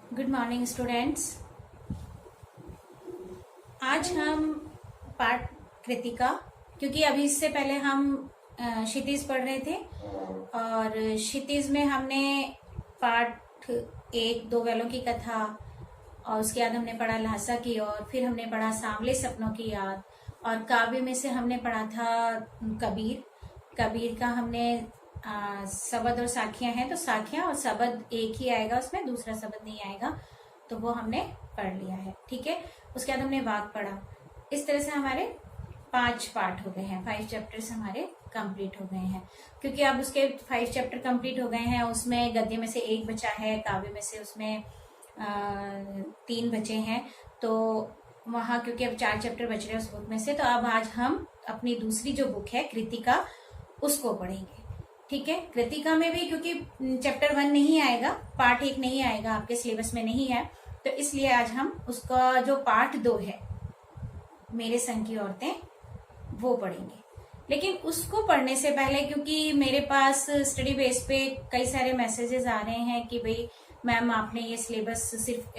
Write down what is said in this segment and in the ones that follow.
Good morning students. आज हम पाठ कृतिका, क्योंकि अभी इससे पहले हम क्षितिज पढ़ रहे थे और क्षितिज में हमने पाठ 1 दो बैलों की कथा और उसके बाद हमने पढ़ा ल्हासा की और फिर हमने पढ़ा सांवले सपनों की याद और काव्य में से हमने पढ़ा था कबीर। कबीर का हमने शब्द और साखियां हैं, तो साखियां और शब्द एक ही आएगा, उसमें दूसरा शब्द नहीं आएगा, तो वो हमने पढ़ लिया है। ठीक है, उसके बाद हमने वाक पढ़ा। इस तरह से हमारे 5 पार्ट हो गए हैं, 5 चैप्टर्स हमारे कंप्लीट हो गए हैं। क्योंकि अब उसके 5 चैप्टर कंप्लीट हो गए हैं, उसमें गद्य में से 1 बचा है, काव्य में से उसमें 3 बचे हैं, तो वहां क्योंकि अब 4 चैप्टर बच रहे हैं उस बुक में से, तो अब आज हम अपनी दूसरी जो बुक है कृतिका उसको पढ़ेंगे। ठीक है, कृतिका में भी क्योंकि चैप्टर 1 नहीं आएगा, पार्ट 1 नहीं आएगा, आपके सिलेबस में नहीं है, तो इसलिए आज हम उसका जो पार्ट 2 है मेरे संग की औरतें वो पढ़ेंगे। लेकिन उसको पढ़ने से पहले, क्योंकि मेरे पास स्टडी बेस पे कई सारे मैसेजेस आ रहे हैं कि भाई मैम आपने ये सिलेबस सिर्फ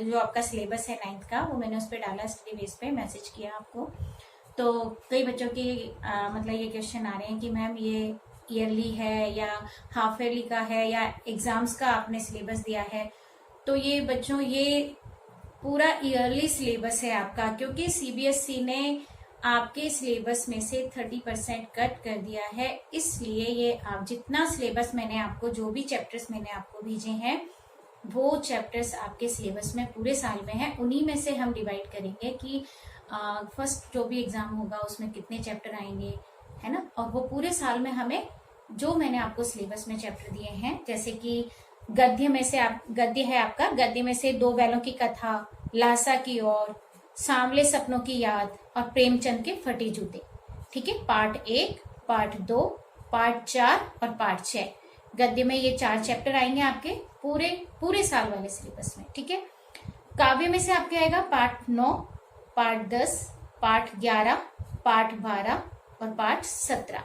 जो आपका सिलेबस है 9th का, वो मैंने उस पर डाला, स्टडी बेस पे मैसेज किया आपको। तो कई बच्चों की मतलब ये क्वेश्चन आ रहे हैं कि मैम ये ईयरली है या हाफ ईयरली का है या एग्जाम्स का आपने सिलेबस दिया है। तो ये बच्चों, ये पूरा ईयरली सिलेबस है आपका, क्योंकि सीबीएसई ने आपके सिलेबस में से 30% कट कर दिया है। इसलिए ये आप जितना सिलेबस मैंने आपको, जो भी चैप्टर्स मैंने आपको भेजे हैं, वो चैप्टर्स आपके सिलेबस में पूरे साल में है। उन्हीं में से हम डिवाइड करेंगे कि फर्स्ट जो भी एग्जाम होगा उसमें कितने चैप्टर आएंगे, है ना। और वो पूरे साल में हमें जो मैंने आपको सिलेबस में चैप्टर दिए हैं, जैसे कि गद्य में से गद्य है आपका, गद्य में से 2 बैलों की कथा, ल्हासा की और सांवले सपनों की याद और प्रेमचंद के फटे जूते। ठीक है, पार्ट 1, पार्ट 2, पार्ट 4 और पार्ट 6। गद्य में ये 4 चैप्टर आएंगे आपके पूरे साल वाले सिलेबस में। ठीक है, काव्य में से आपके आएगा पार्ट 9, पार्ट 10, पार्ट 11, पार्ट 12 और पार्ट 17।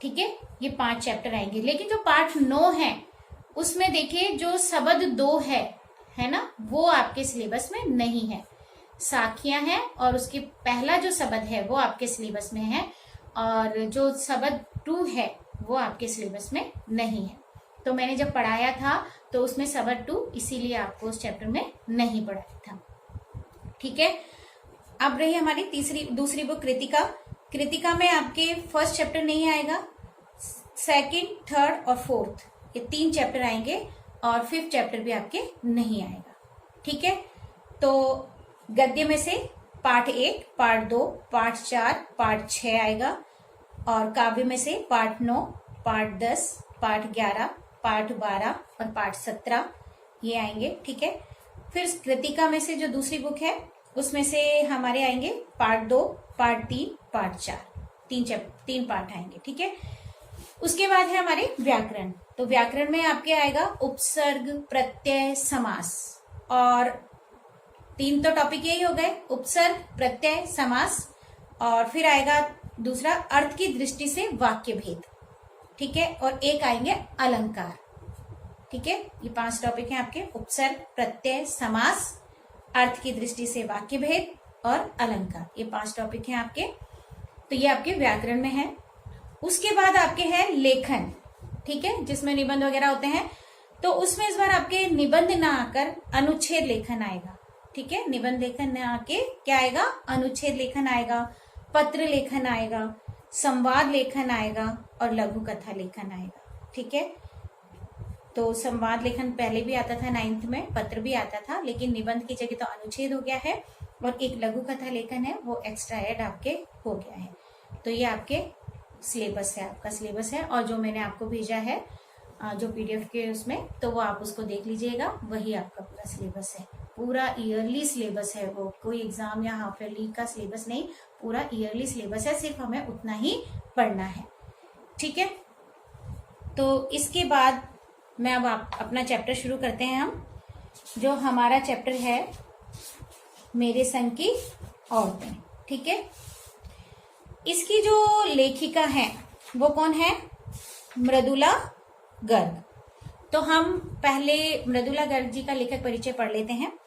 ठीक है, ये 5 चैप्टर आएंगे। लेकिन जो पार्ट 9 है उसमें देखिए जो शब्द 2 है ना, वो आपके सिलेबस में नहीं है। साखियां हैं और उसके पहला जो शब्द है वो आपके सिलेबस में है, और जो शब्द 2 है वो आपके सिलेबस में नहीं है। तो मैंने जब पढ़ाया था तो उसमें शब्द 2 इसीलिए आपको उस चैप्टर में नहीं पढ़ाया था। ठीक है, अब रही हमारी दूसरी बुक कृतिका। कृतिका में आपके फर्स्ट चैप्टर नहीं आएगा, सेकंड, थर्ड और फोर्थ ये 3 चैप्टर आएंगे और 5th चैप्टर भी आपके नहीं आएगा। ठीक है, तो गद्य में से पार्ट 1, पार्ट 2, पार्ट 4, पार्ट 6 आएगा, और काव्य में से पार्ट 9, पार्ट 10, पार्ट 11, पार्ट 12 और पार्ट 17 ये आएंगे। ठीक है, फिर कृतिका में से जो दूसरी बुक है उसमें से हमारे आएंगे पार्ट 2, पार्ट 3, पार्ट 4, 3 पार्ट आएंगे। ठीक है, उसके बाद है हमारे व्याकरण। तो व्याकरण में आपके आएगा उपसर्ग, प्रत्यय, समास, और 3 तो टॉपिक यही हो गए, उपसर्ग, प्रत्यय, समास, और फिर आएगा दूसरा अर्थ की दृष्टि से वाक्य भेद। ठीक है, और एक आएंगे अलंकार। ठीक है, ये 5 टॉपिक हैं आपके, उपसर्ग, प्रत्यय, समास, अर्थ की दृष्टि से वाक्य भेद और अलंकार, ये 5 टॉपिक हैं आपके। तो ये आपके व्याकरण में है। उसके बाद आपके है लेखन। ठीक है, जिसमें निबंध वगैरह होते हैं, तो उसमें इस बार आपके निबंध ना आकर अनुच्छेद लेखन आएगा। ठीक है, निबंध लेखन ना आके क्या आएगा, अनुच्छेद लेखन आएगा, पत्र लेखन आएगा, संवाद लेखन आएगा और लघु कथा लेखन आएगा। ठीक है, तो संवाद लेखन पहले भी आता था 9th में, पत्र भी आता था, लेकिन निबंध की जगह तो अनुच्छेद हो गया है, और एक लघु कथा लेखन है वो एक्स्ट्रा ऐड आपके हो गया है। तो ये आपके सिलेबस है, आपका सिलेबस है, और जो मैंने आपको भेजा है जो PDF के उसमें, तो वो आप उसको देख लीजिएगा, वही आपका पूरा सिलेबस है, पूरा ईयरली सिलेबस है वो, कोई एग्जाम या हाफ ईयरली का सिलेबस नहीं, पूरा ईयरली सिलेबस है, सिर्फ हमें उतना ही पढ़ना है। ठीक है, तो इसके बाद मैं अब अपना चैप्टर शुरू करते हैं हम। जो हमारा चैप्टर है मेरे संग की औरतें। ठीक है, इसकी जो लेखिका है वो कौन है, मृदुला गर्ग। तो हम पहले मृदुला गर्ग जी का लेखक परिचय पढ़ लेते हैं।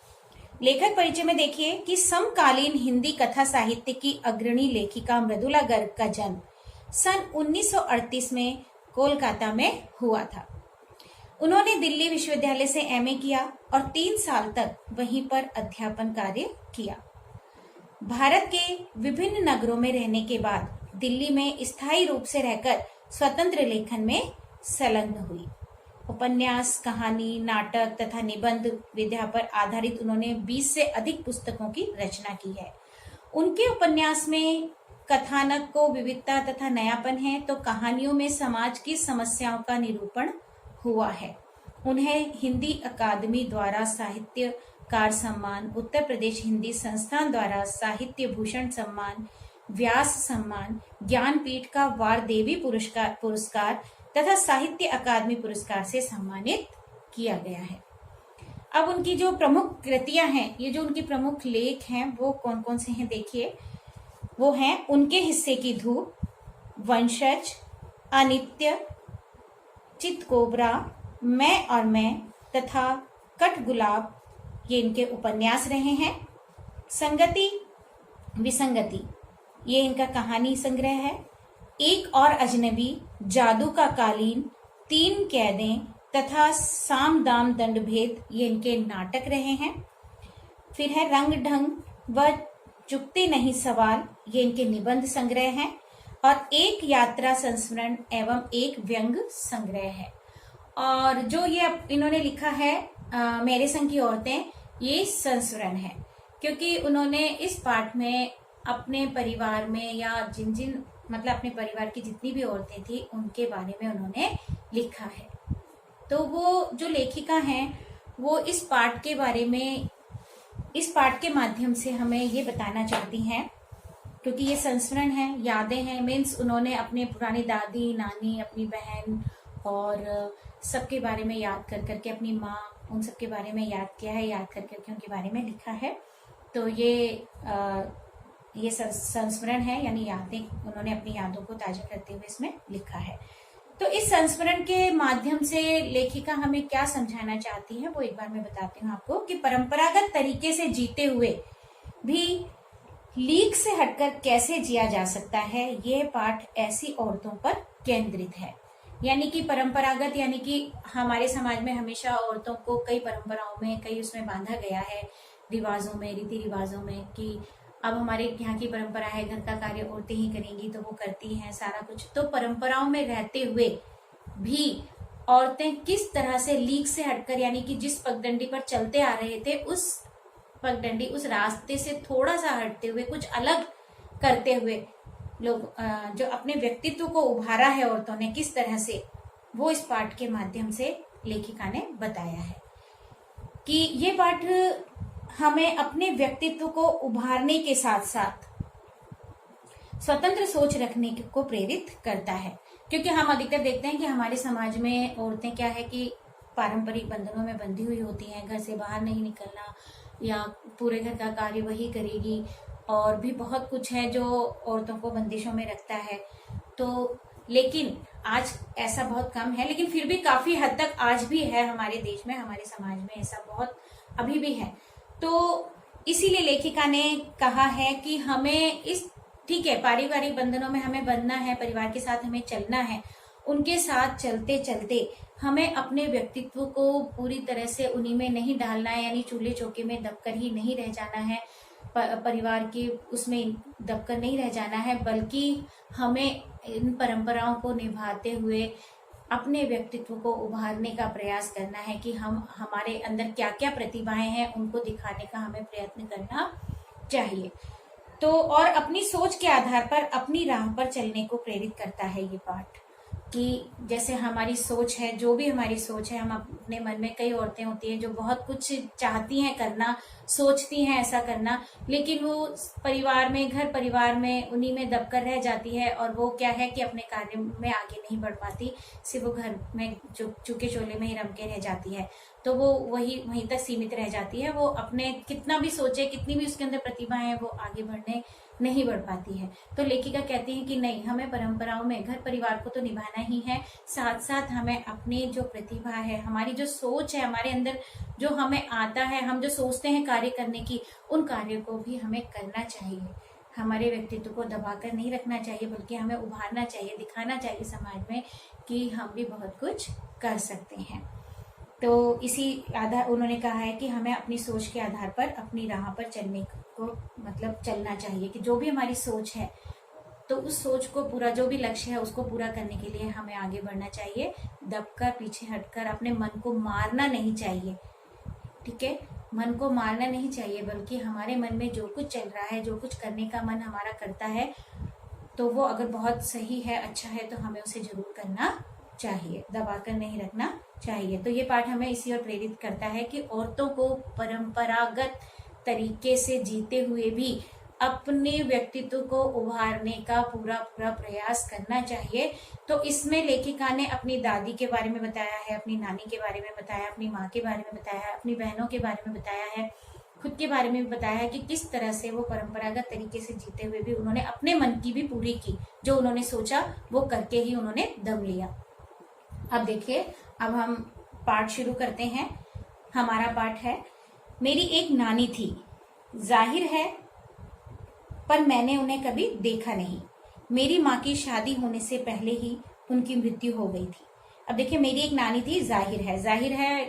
लेखक परिचय में देखिए कि समकालीन हिंदी कथा साहित्य की अग्रणी लेखिका मृदुला गर्ग का जन्म सन 1938 में कोलकाता में हुआ था। उन्होंने दिल्ली विश्वविद्यालय से एमए किया और 3 साल तक वहीं पर अध्यापन कार्य किया। भारत के विभिन्न नगरों में रहने के बाद दिल्ली में स्थायी रूप से रहकर स्वतंत्र लेखन में संलग्न हुई। उपन्यास, कहानी, नाटक तथा निबंध विधा पर आधारित उन्होंने 20 से अधिक पुस्तकों की रचना की है। उनके उपन्यास में कथानक को विविधता तथा नयापन है, तो कहानियों में समाज की समस्याओं का निरूपण हुआ है। उन्हें हिंदी अकादमी द्वारा साहित्यकार सम्मान, उत्तर प्रदेश हिंदी संस्थान द्वारा साहित्य भूषण सम्मान, व्यास सम्मान, ज्ञानपीठ का वारदेवी पुरस्कार तथा साहित्य अकादमी पुरस्कार से सम्मानित किया गया है। अब उनकी जो प्रमुख कृतियां हैं, ये जो उनकी प्रमुख लेख हैं वो कौन कौन से हैं देखिए। वो हैं उनके हिस्से की धूप, वंशज, अनित्य, चितकोबरा, मैं और मैं तथा कट गुलाब, ये इनके उपन्यास रहे हैं। संगति विसंगति, ये इनका कहानी संग्रह है। एक और अजनबी, जादू का कालीन, 3 कैदें तथा साम दाम दंड भेद, ये इनके नाटक रहे हैं। फिर है रंग ढंग व चुकते नहीं सवाल, ये इनके निबंध संग्रह हैं। और एक यात्रा संस्मरण एवं एक व्यंग संग्रह है। और जो ये इन्होंने लिखा है मेरे संग की औरतें, ये संस्मरण है, क्योंकि उन्होंने इस पाठ में अपने परिवार में या जिन मतलब अपने परिवार की जितनी भी औरतें थी उनके बारे में उन्होंने लिखा है। तो वो जो लेखिका हैं वो इस पाठ के बारे में, इस पाठ के माध्यम से हमें ये बताना चाहती हैं, क्योंकि ये संस्मरण है, यादें हैं, मीन्स उन्होंने अपने पुरानी दादी, नानी, अपनी बहन और सबके बारे में याद कर करके, अपनी माँ, उन सबके बारे में याद किया है, याद कर करके उनके बारे में लिखा है। तो ये संस्मरण है, यानी यादें, उन्होंने अपनी यादों को ताजा करते हुए इसमें लिखा है। तो इस संस्मरण के माध्यम से लेखिका हमें क्या समझाना चाहती है वो एक बार मैं बताती हूँ आपको, कि परंपरागत तरीके से जीते हुए भी लीक से हटकर कैसे जिया जा सकता है। यह पाठ ऐसी औरतों पर केंद्रित है। यानी कि परंपरागत, यानी कि हमारे समाज में हमेशा औरतों को कई परंपराओं में, कई उसमें बांधा गया है, रिवाजों में, रीति रिवाजों में, कि अब हमारे यहाँ की परंपरा है घर का कार्य औरतें ही करेंगी, तो वो करती हैं सारा कुछ। तो परंपराओं में रहते हुए भी औरतें किस तरह से लीक से हटकर, यानी कि जिस पगडंडी पर चलते आ रहे थे उस पगडंडी, उस रास्ते से थोड़ा सा हटते हुए, कुछ अलग करते हुए लोग जो अपने व्यक्तित्व को उभारा है औरतों ने किस तरह से, वो इस पाठ के माध्यम से लेखिका ने बताया है। कि ये पाठ हमें अपने व्यक्तित्व को उभारने के साथ साथ स्वतंत्र सोच रखने को प्रेरित करता है। क्योंकि हम अधिकतर देखते हैं कि हमारे समाज में औरतें क्या है कि पारंपरिक बंधनों में बंधी हुई होती हैं, घर से बाहर नहीं निकलना, या पूरे घर का कार्य वही करेगी, और भी बहुत कुछ है जो औरतों को बंदिशों में रखता है। तो लेकिन आज ऐसा बहुत कम है, लेकिन फिर भी काफी हद तक आज भी है हमारे देश में, हमारे समाज में ऐसा बहुत अभी भी है। तो इसीलिए लेखिका ने कहा है कि हमें इस, ठीक है, पारिवारिक बंधनों में हमें बंधना है, परिवार के साथ हमें चलना है, उनके साथ चलते चलते हमें अपने व्यक्तित्व को पूरी तरह से उन्हीं में नहीं डालना है, यानी चूल्हे चौके में दबकर ही नहीं रह जाना है, परिवार के उसमें दबकर नहीं रह जाना है, बल्कि हमें इन परंपराओं को निभाते हुए अपने व्यक्तित्व को उभारने का प्रयास करना है कि हम, हमारे अंदर क्या क्या प्रतिभाएं हैं उनको दिखाने का हमें प्रयत्न करना चाहिए। तो और अपनी सोच के आधार पर अपनी राह पर चलने को प्रेरित करता है ये पाठ, कि जैसे हमारी सोच है, जो भी हमारी सोच है, हम अपने मन में, कई औरतें होती हैं जो बहुत कुछ चाहती हैं करना, सोचती हैं ऐसा करना, लेकिन वो परिवार में, घर परिवार में उन्हीं में दबकर रह जाती है, और वो क्या है कि अपने कार्य में आगे नहीं बढ़ पाती, सिर्फ वो घर में चुके चोले में ही रम के रह जाती है। तो वो वहीं तक सीमित रह जाती है। वो अपने कितना भी सोचे, कितनी भी उसके अंदर प्रतिभा है, वो आगे बढ़ने नहीं बढ़ पाती है। तो लेखिका कहती है कि नहीं, हमें परंपराओं में घर परिवार को तो निभाना ही है, साथ साथ हमें अपनी जो प्रतिभा है, हमारी जो सोच है, हमारे अंदर जो हमें आता है, हम जो सोचते हैं कार्य करने की, उन कार्यों को भी हमें करना चाहिए। हमारे व्यक्तित्व को दबाकर नहीं रखना चाहिए, बल्कि हमें उभारना चाहिए, दिखाना चाहिए समाज में कि हम भी बहुत कुछ कर सकते हैं। तो इसी आधार उन्होंने कहा है कि हमें अपनी सोच के आधार पर अपनी राह पर चलने को मतलब चलना चाहिए, कि जो भी हमारी सोच है तो उस सोच को पूरा, जो भी लक्ष्य है उसको पूरा करने के लिए हमें आगे बढ़ना चाहिए, दबकर पीछे हटकर अपने मन को मारना नहीं चाहिए। ठीक है, मन को मारना नहीं चाहिए, बल्कि हमारे मन में जो कुछ चल रहा है, जो कुछ करने का मन हमारा करता है, तो वो अगर बहुत सही है, अच्छा है, तो हमें उसे जरूर करना चाहिए, दबाकर नहीं रखना चाहिए। तो ये पाठ हमें इसी ओर प्रेरित करता है कि औरतों को परंपरागत तरीके से जीते हुए भी अपने व्यक्तित्व को उभारने का पूरा पूरा प्रयास करना चाहिए। तो इसमें लेखिका ने अपनी दादी के बारे में बताया है, अपनी नानी के बारे में बताया, अपनी माँ के बारे में बताया है, अपनी बहनों के बारे में बताया है, खुद के बारे में भी बताया है कि किस तरह से वो परंपरागत तरीके से जीते हुए भी उन्होंने अपने मन की भी पूरी की, जो उन्होंने सोचा वो करके ही उन्होंने दम लिया। अब देखिए, अब हम पाठ शुरू करते हैं। हमारा पाठ है, मेरी एक नानी थी, जाहिर है पर मैंने उन्हें कभी देखा नहीं। मेरी माँ की शादी होने से पहले ही उनकी मृत्यु हो गई थी। अब देखिए, मेरी एक नानी थी, जाहिर है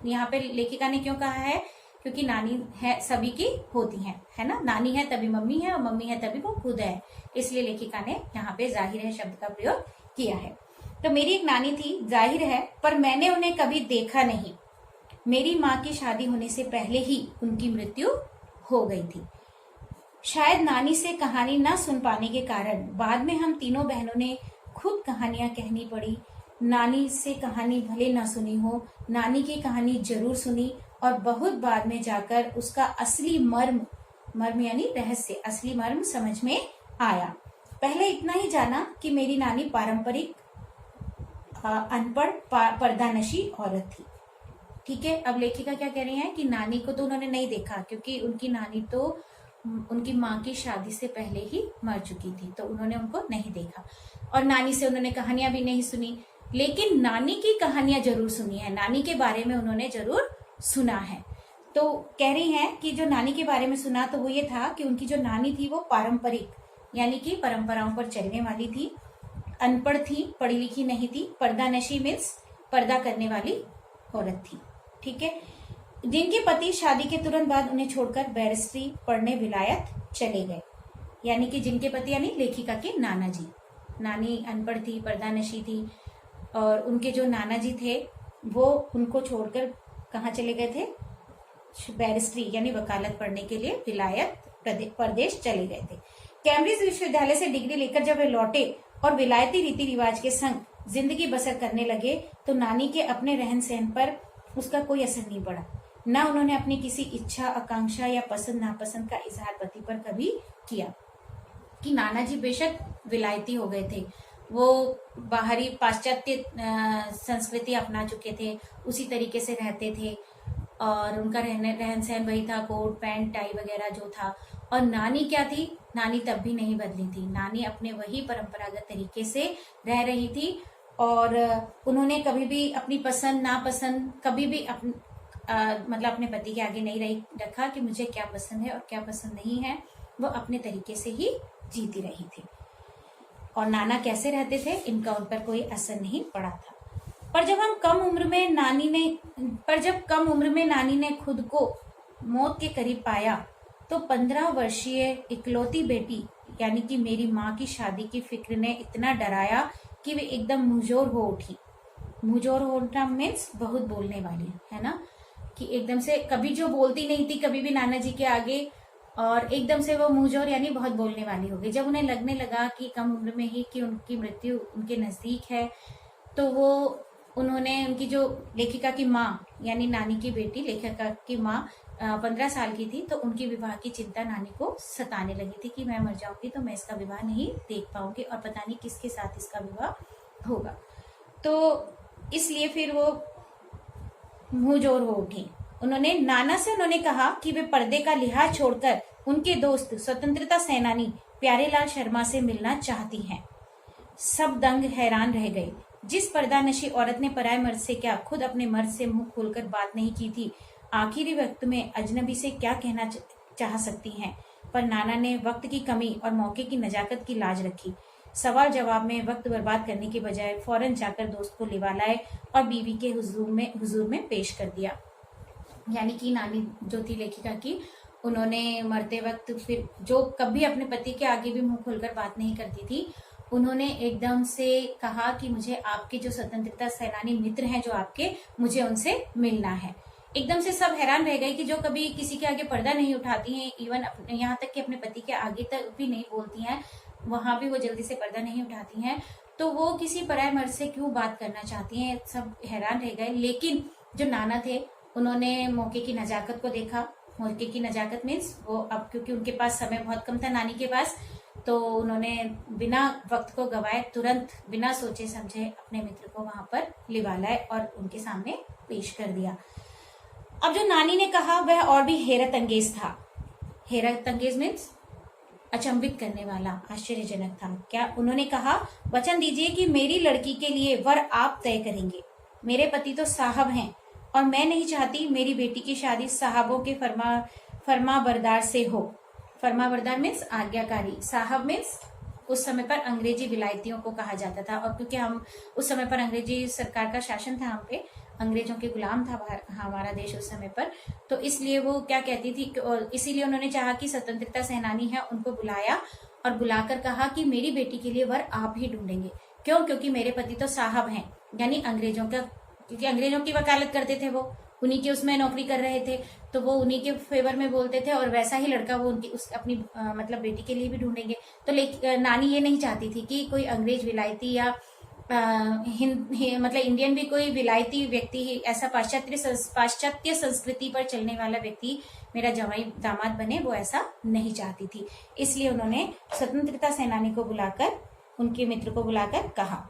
यहाँ पे लेखिका ने क्यों कहा है? क्योंकि नानी है सभी की होती है ना, नानी है तभी मम्मी है, और मम्मी है तभी वो खुद है, इसलिए लेखिका ने यहाँ पे जाहिर है शब्द का प्रयोग किया है। तो मेरी एक नानी थी, जाहिर है पर मैंने उन्हें कभी देखा नहीं। मेरी माँ की शादी होने से पहले ही उनकी मृत्यु हो गई थी। शायद नानी से कहानी ना सुन पाने के कारण बाद में हम तीनों बहनों ने खुद कहानियां कहनी पड़ी। नानी से कहानी भले ना सुनी हो, नानी की कहानी जरूर सुनी, और बहुत बाद में जाकर उसका असली मर्म यानी रहस्य, असली मर्म समझ में आया। पहले इतना ही जाना कि मेरी नानी पारंपरिक अनपढ़ पर्दानशी औरत थी। ठीक है, अब लेखिका क्या कह रही है कि नानी को तो उन्होंने नहीं देखा, क्योंकि उनकी नानी तो उनकी माँ की शादी से पहले ही मर चुकी थी, तो उन्होंने उनको नहीं देखा, और नानी से उन्होंने कहानियां भी नहीं सुनी। लेकिन नानी की कहानियां जरूर सुनी है, नानी के बारे में उन्होंने जरूर सुना है। तो कह रही हैं कि जो नानी के बारे में सुना, तो वो ये था कि उनकी जो नानी थी वो पारंपरिक यानी कि परंपराओं पर चलने वाली थी, अनपढ़ थी, पढ़ी लिखी नहीं थी, पर्दानशी मीन्स पर्दा करने वाली औरत थी। ठीक है, जिनके पति शादी के तुरंत बाद उन्हें छोड़कर बैरिस्ट्री पढ़ने विलायत चले गए। यानी कि जिनके पति यानी लेखिका के नाना जी। नानी अनपढ़ थी, पर्दानशी थी, और उनके जो नाना जी थे वो उनको छोड़कर कहाँ चले गए थे? बैरिस्ट्री यानी वकालत पढ़ने के लिए विलायत प्रदेश चले गए थे। कैम्ब्रिज विश्वविद्यालय से डिग्री लेकर जब वे लौटे और विलायती रीति रिवाज के संग जिंदगी बसर करने लगे, तो नानी के अपने रहन सहन पर उसका कोई असर नहीं पड़ा। न उन्होंने अपनी किसी इच्छा, आकांक्षा या पसंद नापसंद का इजहार पति पर कभी किया। कि नाना जी बेशक विलायती हो गए थे, वो बाहरी पाश्चात्य संस्कृति अपना चुके थे, उसी तरीके से रहते थे, और उनका रहन सहन वही था, कोट पैंट टाई वगैरह जो था। और नानी क्या थी? नानी तब भी नहीं बदली थी, नानी अपने वही परंपरागत तरीके से रह रही थी, और उन्होंने कभी भी अपनी पसंद नापसंद कभी भी मतलब अपने पति के आगे नहीं रखा कि मुझे क्या पसंद है और क्या पसंद नहीं है। वो अपने तरीके से ही जीती रही थी। और नाना कैसे रहते थे, इनका उन पर कोई असर नहीं पड़ा था। पर जब कम उम्र में नानी ने खुद को मौत के करीब पाया, तो 15 वर्षीय इकलौती बेटी यानी कि मेरी माँ की शादी की फिक्र ने इतना डराया कि वे एकदम मुंहजोर हो उठी। मुंहजोर होना मीन्स बहुत बोलने वाली, है ना, कि एकदम से कभी जो बोलती नहीं थी कभी भी नाना जी के आगे, और एकदम से वो मुंहजोर यानी बहुत बोलने वाली हो गई। जब उन्हें लगने लगा कि कम उम्र में ही कि उनकी मृत्यु उनके नजदीक है, तो उन्होंने उनकी जो लेखिका की माँ यानी नानी की बेटी लेखिका की माँ 15 साल की थी, तो उनकी विवाह की चिंता नानी को सताने लगी थी कि मैं मर जाऊंगी तो मैं इसका विवाह नहीं देख पाऊंगी, और पता नहीं किसके साथ इसका विवाह होगा। तो इसलिए फिर वो मुंहजोर हो उठी। उन्होंने नाना से उन्होंने कहा कि वे पर्दे का लिहाज छोड़कर उनके दोस्त स्वतंत्रता सेनानी प्यारेलाल शर्मा से मिलना चाहती हैं। सब दंग हैरान रह गए। जिस पर्दानशी औरत ने पराये मर्द से क्या खुद अपने मर्द से मुंह खोलकर बात नहीं की थी, आखिरी वक्त में अजनबी से क्या कहना चाह सकती हैं। पर नाना ने वक्त की कमी और मौके की नजाकत की लाज रखी। सवाल जवाब में वक्त बर्बाद करने के बजाय फौरन जाकर दोस्त को लिवा लाए और बीवी के हुजूर में पेश कर दिया। यानी कि नानी जो थी लेखिका की, उन्होंने मरते वक्त फिर जो कभी अपने पति के आगे भी मुंह खोलकर बात नहीं करती थी, उन्होंने एकदम से कहा कि मुझे आपके जो स्वतंत्रता सेनानी मित्र हैं जो आपके, मुझे उनसे मिलना है। एकदम से सब हैरान रह गए कि जो कभी किसी के आगे पर्दा नहीं उठाती हैं, इवन यहाँ तक कि अपने पति के आगे तक भी नहीं बोलती हैं, वहां भी वो जल्दी से पर्दा नहीं उठाती हैं, तो वो किसी पराये मर्द से क्यों बात करना चाहती हैं। सब हैरान रह गए। लेकिन जो नाना थे उन्होंने मौके की नजाकत को देखा। मौके की नजाकत मीन्स वो अब क्योंकि उनके पास समय बहुत कम था नानी के पास, तो उन्होंने बिना वक्त को गवाए तुरंत बिना सोचे समझे अपने मित्र को वहां पर लिवा लाए और उनके सामने पेश कर दिया। अब जो नानी ने कहा वह और भी हैरत अंगेज था। हैरत अंगेज मीन्स अचंभित करने वाला, आश्चर्यजनक था। क्या उन्होंने कहा, वचन दीजिए कि मेरी लड़की के लिए वर आप तय करेंगे। मेरे पति तो साहब हैं और मैं नहीं चाहती मेरी बेटी की शादी साहबों के फरमाबरदार से हो। फरमाबरदार मीन्स आज्ञाकारी, साहब मीन्स उस समय पर अंग्रेजी विलायतियों को कहा जाता था। और क्योंकि हम उस समय पर अंग्रेजी सरकार का शासन था, हम पे अंग्रेजों के गुलाम था हमारा देश उस समय पर, तो इसलिए वो क्या कहती थी, और इसीलिए उन्होंने चाहा कि स्वतंत्रता सेनानी है उनको बुलाया और बुलाकर कहा कि मेरी बेटी के लिए वर आप ही ढूंढेंगे। क्यों? क्योंकि मेरे पति तो साहब हैं, यानी अंग्रेजों का, क्योंकि अंग्रेजों की वकालत करते थे, वो उन्हीं के उसमें नौकरी कर रहे थे, तो वो उन्हीं के फेवर में बोलते थे, और वैसा ही लड़का वो उनकी अपनी मतलब बेटी के लिए भी ढूंढेंगे। तो नानी ये नहीं चाहती थी कि कोई अंग्रेज विलायती या मतलब इंडियन भी कोई विलायती व्यक्ति ही, ऐसा पाश्चात्य संस्कृति पर चलने वाला व्यक्ति मेरा जमाई दामाद बने, वो ऐसा नहीं चाहती थी। इसलिए उन्होंने स्वतंत्रता सेनानी को बुलाकर, उनके मित्र को बुलाकर कहा,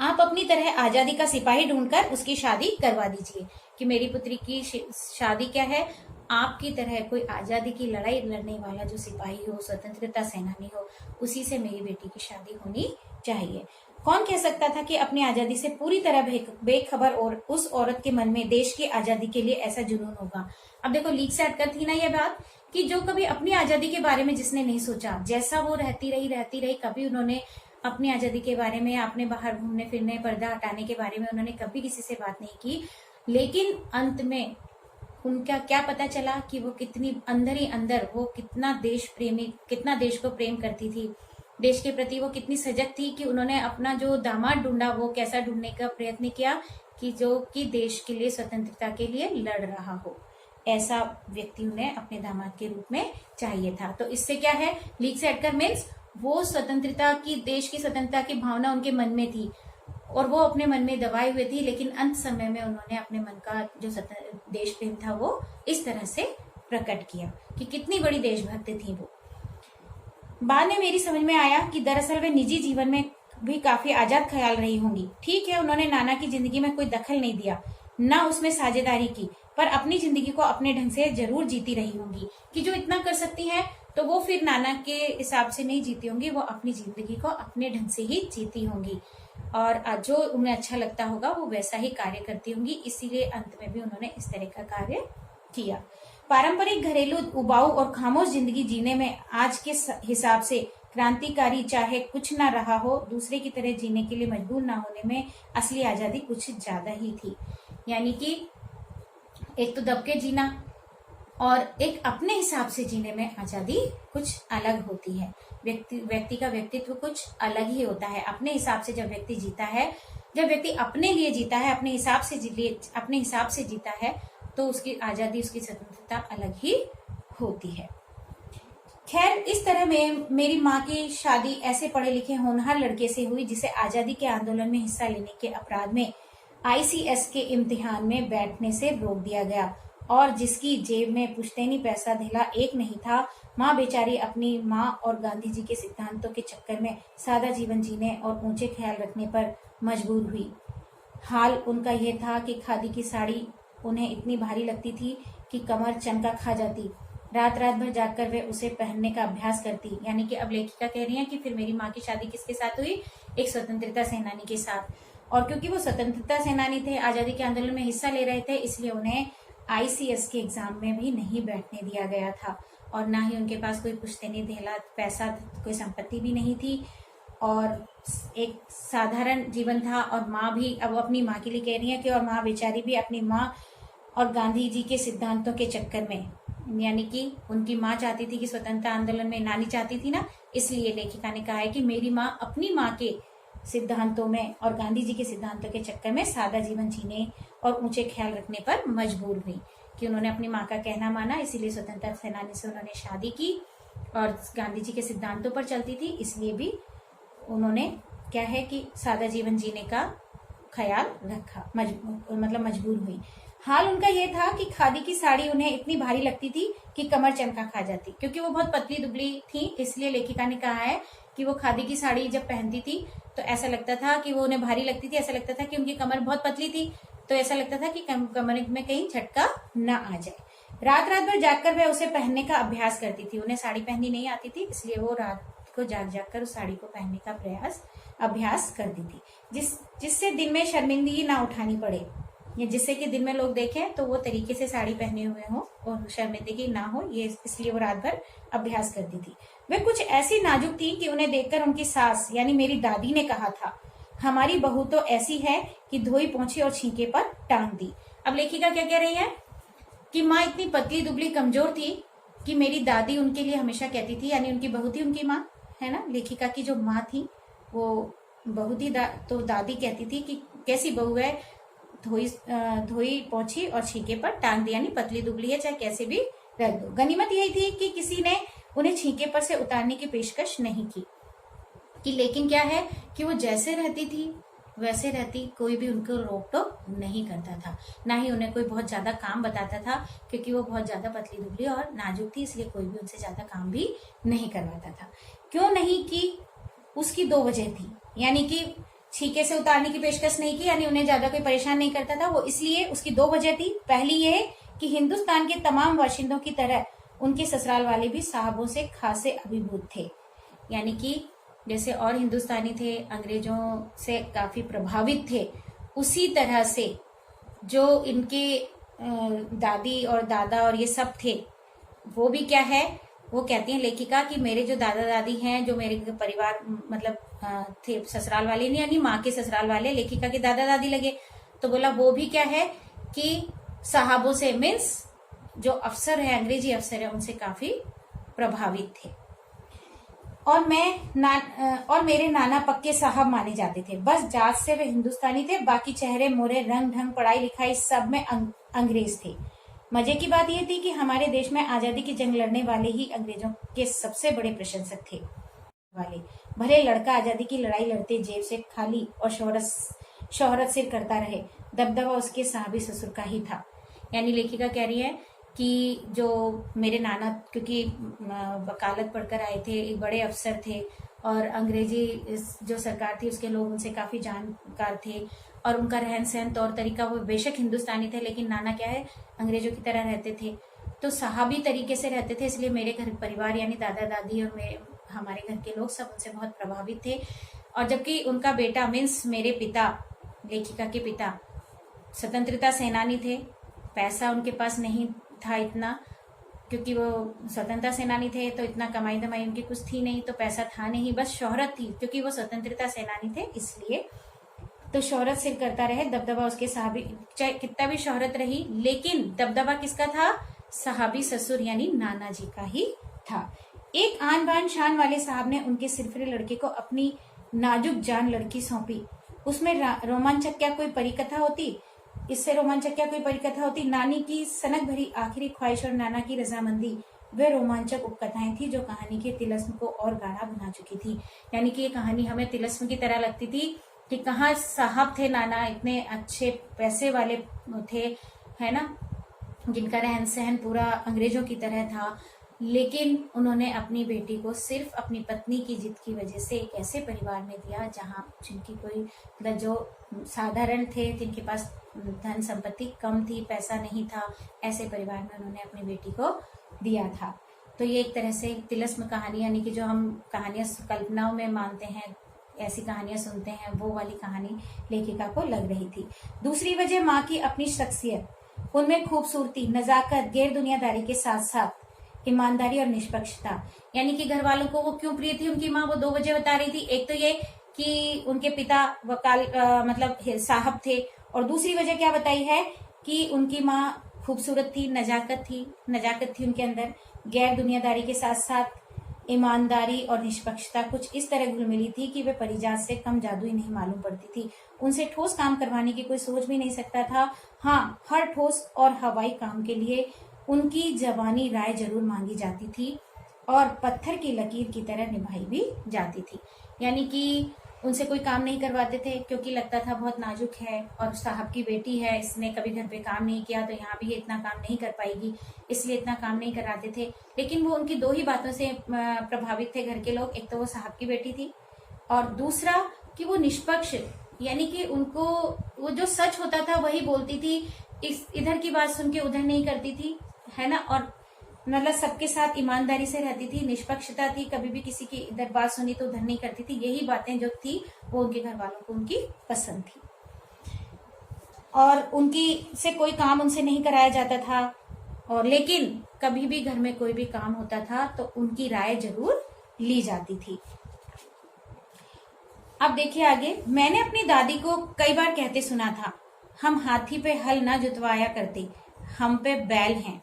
आप अपनी तरह आजादी का सिपाही ढूंढकर उसकी शादी करवा दीजिए। कि मेरी पुत्री की शादी क्या है, आपकी तरह कोई आजादी की लड़ाई लड़ने वाला जो सिपाही हो, स्वतंत्रता सेनानी हो, उसी से मेरी बेटी की शादी होनी चाहिए। कौन कह सकता था कि अपनी आजादी से पूरी तरह बेखबर और उस औरत के मन में देश की आजादी के लिए ऐसा जुनून होगा। अब देखो, लीक से हटकर थी ना ये बात, कि जो कभी अपनी आजादी के बारे में जिसने नहीं सोचा, जैसा वो रहती रही, कभी उन्होंने अपनी आजादी के बारे में, अपने बाहर घूमने फिरने, पर्दा हटाने के बारे में उन्होंने कभी किसी से बात नहीं की। लेकिन अंत में उनका क्या पता चला कि वो कितनी अंदर ही अंदर वो कितना देश प्रेमी, कितना देश को प्रेम करती थी, देश के प्रति वो कितनी सजग थी कि उन्होंने अपना जो दामाद ढूंढा वो कैसा ढूंढने का प्रयत्न किया कि जो कि देश के लिए, स्वतंत्रता के लिए लड़ रहा हो। ऐसा व्यक्ति उन्हें अपने दामाद के रूप में चाहिए था। तो इससे क्या है, लीक से हटकर मीन्स वो स्वतंत्रता की, देश की स्वतंत्रता की भावना उनके मन में थी और वो अपने मन में दबाई हुई थी, लेकिन अंत समय में उन्होंने अपने मन का जो देश प्रेम था वो इस तरह से प्रकट किया कि कितनी बड़ी देशभक्त थी वो। बाद में मेरी समझ में आया कि दरअसल वे निजी जीवन में भी काफी आजाद ख्याल रही होंगी। ठीक है, उन्होंने नाना की जिंदगी में कोई दखल नहीं दिया, ना उसमें साझेदारी की, पर अपनी जिंदगी को अपने ढंग से जरूर जीती रही होंगी। कि जो इतना कर सकती हैं तो वो फिर नाना के हिसाब से नहीं जीती होंगी, वो अपनी जिंदगी को अपने ढंग से ही जीती होंगी और जो उन्हें अच्छा लगता होगा वो वैसा ही कार्य करती होंगी। इसीलिए अंत में भी उन्होंने इस तरह का कार्य किया। पारंपरिक घरेलू उबाऊ और खामोश जिंदगी जीने में आज के हिसाब से क्रांतिकारी चाहे कुछ ना रहा हो, दूसरे की तरह जीने के लिए मजबूर ना होने में असली आजादी कुछ ज्यादा ही थी। यानी कि एक तो दबके जीना और एक अपने हिसाब से जीने में आजादी कुछ अलग होती है। व्यक्ति का व्यक्तित्व कुछ अलग ही होता है। अपने हिसाब से जब व्यक्ति जीता है, जब व्यक्ति अपने लिए जीता है, अपने हिसाब से जीता है, तो उसकी आजादी, उसकी स्वतंत्रता अलग ही होती है। खैर, इस तरह में मेरी माँ की शादी ऐसे पढ़े लिखे होनहार लड़के से हुई जिसे आजादी के आंदोलन में हिस्सा लेने के अपराध में ICS के इम्तिहान में बैठने से रोक दिया गया और जिसकी जेब में पुश्तैनी पैसा ढेला एक नहीं था। माँ बेचारी अपनी माँ और गांधी जी के सिद्धांतों के चक्कर में सादा जीवन जीने और ऊंचे ख्याल रखने पर मजबूर हुई। हाल उनका यह था कि खादी की साड़ी उन्हें इतनी भारी लगती थी कि कमर चमका खा जाती। रात रात भर जागकर वे उसे पहनने का अभ्यास करती। यानी कि अब लेखिका कह रही है कि फिर मेरी माँ की शादी किसके साथ हुई? एक स्वतंत्रता सेनानी के साथ। और क्योंकि वो स्वतंत्रता सेनानी थे, आजादी के आंदोलन में हिस्सा ले रहे थे, इसलिए उन्हें ICS के एग्जाम में भी नहीं बैठने दिया गया था। और ना ही उनके पास कोई पुश्तैनी धेला, पैसा, कोई संपत्ति भी नहीं थी और एक साधारण जीवन था। और माँ भी, अब अपनी माँ के लिए कह रही है कि और माँ बेचारी भी अपनी माँ और गांधी जी के सिद्धांतों के चक्कर में, यानी कि उनकी माँ चाहती थी कि स्वतंत्रता आंदोलन में, नानी चाहती थी ना, इसलिए लेखिका ने कहा है कि मेरी माँ अपनी माँ के सिद्धांतों में और गांधी जी के सिद्धांतों के चक्कर में सादा जीवन जीने और ऊंचे ख्याल रखने पर मजबूर हुई। कि उन्होंने अपनी माँ का कहना माना, इसीलिए स्वतंत्रता सेनानी से उन्होंने शादी की और गांधी जी के सिद्धांतों पर चलती थी, इसलिए भी उन्होंने क्या है कि सादा जीवन जीने का ख्याल रखा, मजबूर हुई। हाल उनका यह था कि खादी की साड़ी उन्हें इतनी भारी लगती थी कि कमर चमका खा जाती। क्योंकि वो बहुत पतली दुबली थी, इसलिए लेखिका ने कहा है कि वो खादी की साड़ी जब पहनती थी तो ऐसा लगता था कि वो उन्हें भारी लगती थी। ऐसा लगता था कि उनकी कमर बहुत पतली थी, तो ऐसा लगता था कि कमर में कहीं झटका न आ जाए। रात रात भर जागकर वह उसे पहनने का अभ्यास करती थी। उन्हें साड़ी पहननी नहीं आती थी, इसलिए वो रात को जाग जाग कर उस साड़ी को पहनने का अभ्यास करती थी, जिससे दिन में शर्मिंदगी ना उठानी पड़े, या जिससे कि दिन में लोग देखें तो वो तरीके से साड़ी पहने हुए हो और शर्मिंदगी ना हो, ये इसलिए वो रात भर अभ्यास करती थी। वे कुछ ऐसी नाजुक थी कि उन्हें देखकर उनकी सास यानी मेरी दादी ने कहा था, हमारी बहू तो ऐसी है कि धोई पोंछी और छींके पर टांग दी। अब लेखिका क्या कह रही है कि माँ इतनी पतली दुबली कमजोर थी कि मेरी दादी उनके लिए हमेशा कहती थी, यानी उनकी बहू थी उनकी माँ, है ना, लेखिका की जो माँ थी वो बहू थी, तो दादी कहती थी कि कैसी बहू है, धोई पोंछी और छींके पर टांग दी, यानी पतली दुबली है, चाहे कैसे भी रख दो। गनीमत यही थी कि किसी ने उन्हें छींके पर से उतारने की पेशकश नहीं की, कि लेकिन क्या है कि वो जैसे रहती थी वैसे रहती, कोई भी उनको रोक टोक नहीं करता था, ना ही उन्हें कोई बहुत ज्यादा काम बताता था, क्योंकि वो बहुत ज्यादा पतली दुबली और नाजुक थी, इसलिए कोई भी उनसे ज्यादा काम भी नहीं करवाता था। क्यों नहीं की? उसकी 2 वजह थी। यानी कि छींके से उतारने की पेशकश नहीं की, यानी उन्हें ज्यादा कोई परेशान नहीं करता था, वो इसलिए उसकी 2 वजह थी। पहली ये कि हिंदुस्तान के तमाम बाशिंदों की तरह उनके ससुराल वाले भी साहबों से खासे अभिभूत थे, यानी कि जैसे और हिंदुस्तानी थे, अंग्रेजों से काफी प्रभावित थे, उसी तरह से जो इनके दादी और दादा और ये सब थे, वो भी क्या है, वो कहती हैं लेखिका कि मेरे जो दादा दादी हैं, जो मेरे परिवार थे ससुराल वाले, नहीं यानी माँ के ससुराल वाले लेखिका के दादा दादी लगे, तो बोला वो भी क्या है कि साहबों से, मीन्स जो अफसर है, अंग्रेजी अफसर है, उनसे काफी प्रभावित थे। और मेरे नाना पक्के साहब माने जाते थे। बस जात से वे हिंदुस्तानी थे, बाकी चेहरे मोरे, रंग ढंग, पढ़ाई लिखाई सब में अंग्रेज थे। मजे की बात यह थी कि हमारे देश में आजादी की जंग लड़ने वाले ही अंग्रेजों के सबसे बड़े प्रशंसक थे वाले। भले लड़का आजादी की लड़ाई लड़ते जेब से खाली और शोहरत सिर करता रहे, दबदबा उसके साहबी ससुर का ही था। यानी लेखिका कह रही है कि जो मेरे नाना, क्योंकि वकालत पढ़कर आए थे, एक बड़े अफसर थे और अंग्रेजी जो सरकार थी उसके लोग उनसे काफी जानकार थे, और उनका रहन सहन, तौर तरीका, वो बेशक हिंदुस्तानी थे लेकिन नाना क्या है, अंग्रेजों की तरह रहते थे, तो साहबी तरीके से रहते थे, इसलिए मेरे घर परिवार यानी दादा दादी और हमारे घर के लोग सब उनसे बहुत प्रभावित थे। और जबकि उनका बेटा मीन्स मेरे पिता, लेखिका के पिता स्वतंत्रता सेनानी थे, पैसा उनके पास नहीं था इतना, क्योंकि वो स्वतंत्रता सेनानी थे, तो इतना कमाई दमाई उनकी कुछ थी नहीं, तो पैसा था नहीं, बस शोहरत थी, क्योंकि वो स्वतंत्रता सेनानी थे इसलिए। तो शोहरत सिर करता रहे, दबदबा उसके साहबी, चाहे कितना भी शोहरत रही, लेकिन दबदबा किसका था? साहबी ससुर यानी नाना जी का ही था। एक आन बान शान वाले साहब ने उनके सिरफिरे लड़के को अपनी नाजुक जान लड़की सौंपी। उसमें रोमांचक क्या कोई परिकथा होती? इससे रोमांचक क्या कोई परिकथा होती? नानी की सनक भरी आखिरी ख्वाहिश और नाना की रजामंदी, वे रोमांचक उपकथाएं थी जो कहानी के तिलस्म को और गाढ़ा बना चुकी थी। यानी कि ये कहानी हमें तिलस्म की तरह लगती थी कि कहाँ साहब थे नाना, इतने अच्छे पैसे वाले थे, है ना, जिनका रहन सहन पूरा अंग्रेजों की तरह था, लेकिन उन्होंने अपनी बेटी को सिर्फ अपनी पत्नी की जिद की वजह से एक ऐसे परिवार में दिया जहां जिनकी कोई मतलब जो साधारण थे, जिनके पास धन संपत्ति कम थी, पैसा नहीं था, ऐसे परिवार में उन्होंने अपनी बेटी को दिया था। तो ये एक तरह से तिलस्म कहानी, यानी कि जो हम कहानियां कल्पनाओं में मानते हैं, ऐसी कहानियां सुनते हैं, वो वाली कहानी लेखिका को लग रही थी। दूसरी वजह माँ की अपनी शख्सियत, उनमें खूबसूरती, नजाकत, गैर दुनियादारी के साथ साथ ईमानदारी और निष्पक्षता। यानी कि घर वालों को वो क्यों प्रिय थी उनकी माँ, वो दो वजह बता रही थी। एक तो ये कि उनके पिता वकाल मतलब साहब थे, और दूसरी वजह क्या बताई है कि उनकी माँ खूबसूरत थी, नजाकत थी उनके अंदर, गैर दुनियादारी के साथ साथ ईमानदारी और निष्पक्षता कुछ इस तरह घुल मिली थी कि वे परिजात से कम जादुई नहीं मालूम पड़ती थी। उनसे ठोस काम करवाने की कोई सोच भी नहीं सकता था। हाँ, हर ठोस और हवाई काम के लिए उनकी जवानी राय जरूर मांगी जाती थी और पत्थर की लकीर की तरह निभाई भी जाती थी। यानी कि उनसे कोई काम नहीं करवाते थे क्योंकि लगता था बहुत नाजुक है और साहब की बेटी है, इसने कभी घर पे काम नहीं किया तो यहाँ भी ये इतना काम नहीं कर पाएगी, इसलिए इतना काम नहीं कराते थे। लेकिन वो उनकी दो ही बातों से प्रभावित थे घर के लोग। एक तो वो साहब की बेटी थी और दूसरा कि वो निष्पक्ष, यानी कि उनको वो जो सच होता था वही बोलती थी, इस इधर की बात सुन के उधर नहीं करती थी, है ना। और मतलब सबके साथ ईमानदारी से रहती थी, निष्पक्षता थी, कभी भी किसी की इधर बात सुनी तो उधर नहीं करती थी। यही बातें जो थी वो उनके घर वालों को उनकी पसंद थी। और उनकी से कोई काम उनसे नहीं कराया जाता था, और लेकिन कभी भी घर में कोई भी काम होता था तो उनकी राय जरूर ली जाती थी। अब देखिए आगे, मैंने अपनी दादी को कई बार कहते सुना था, हम हाथी पे हल ना जुतवाया करते, हम पे बैल हैं।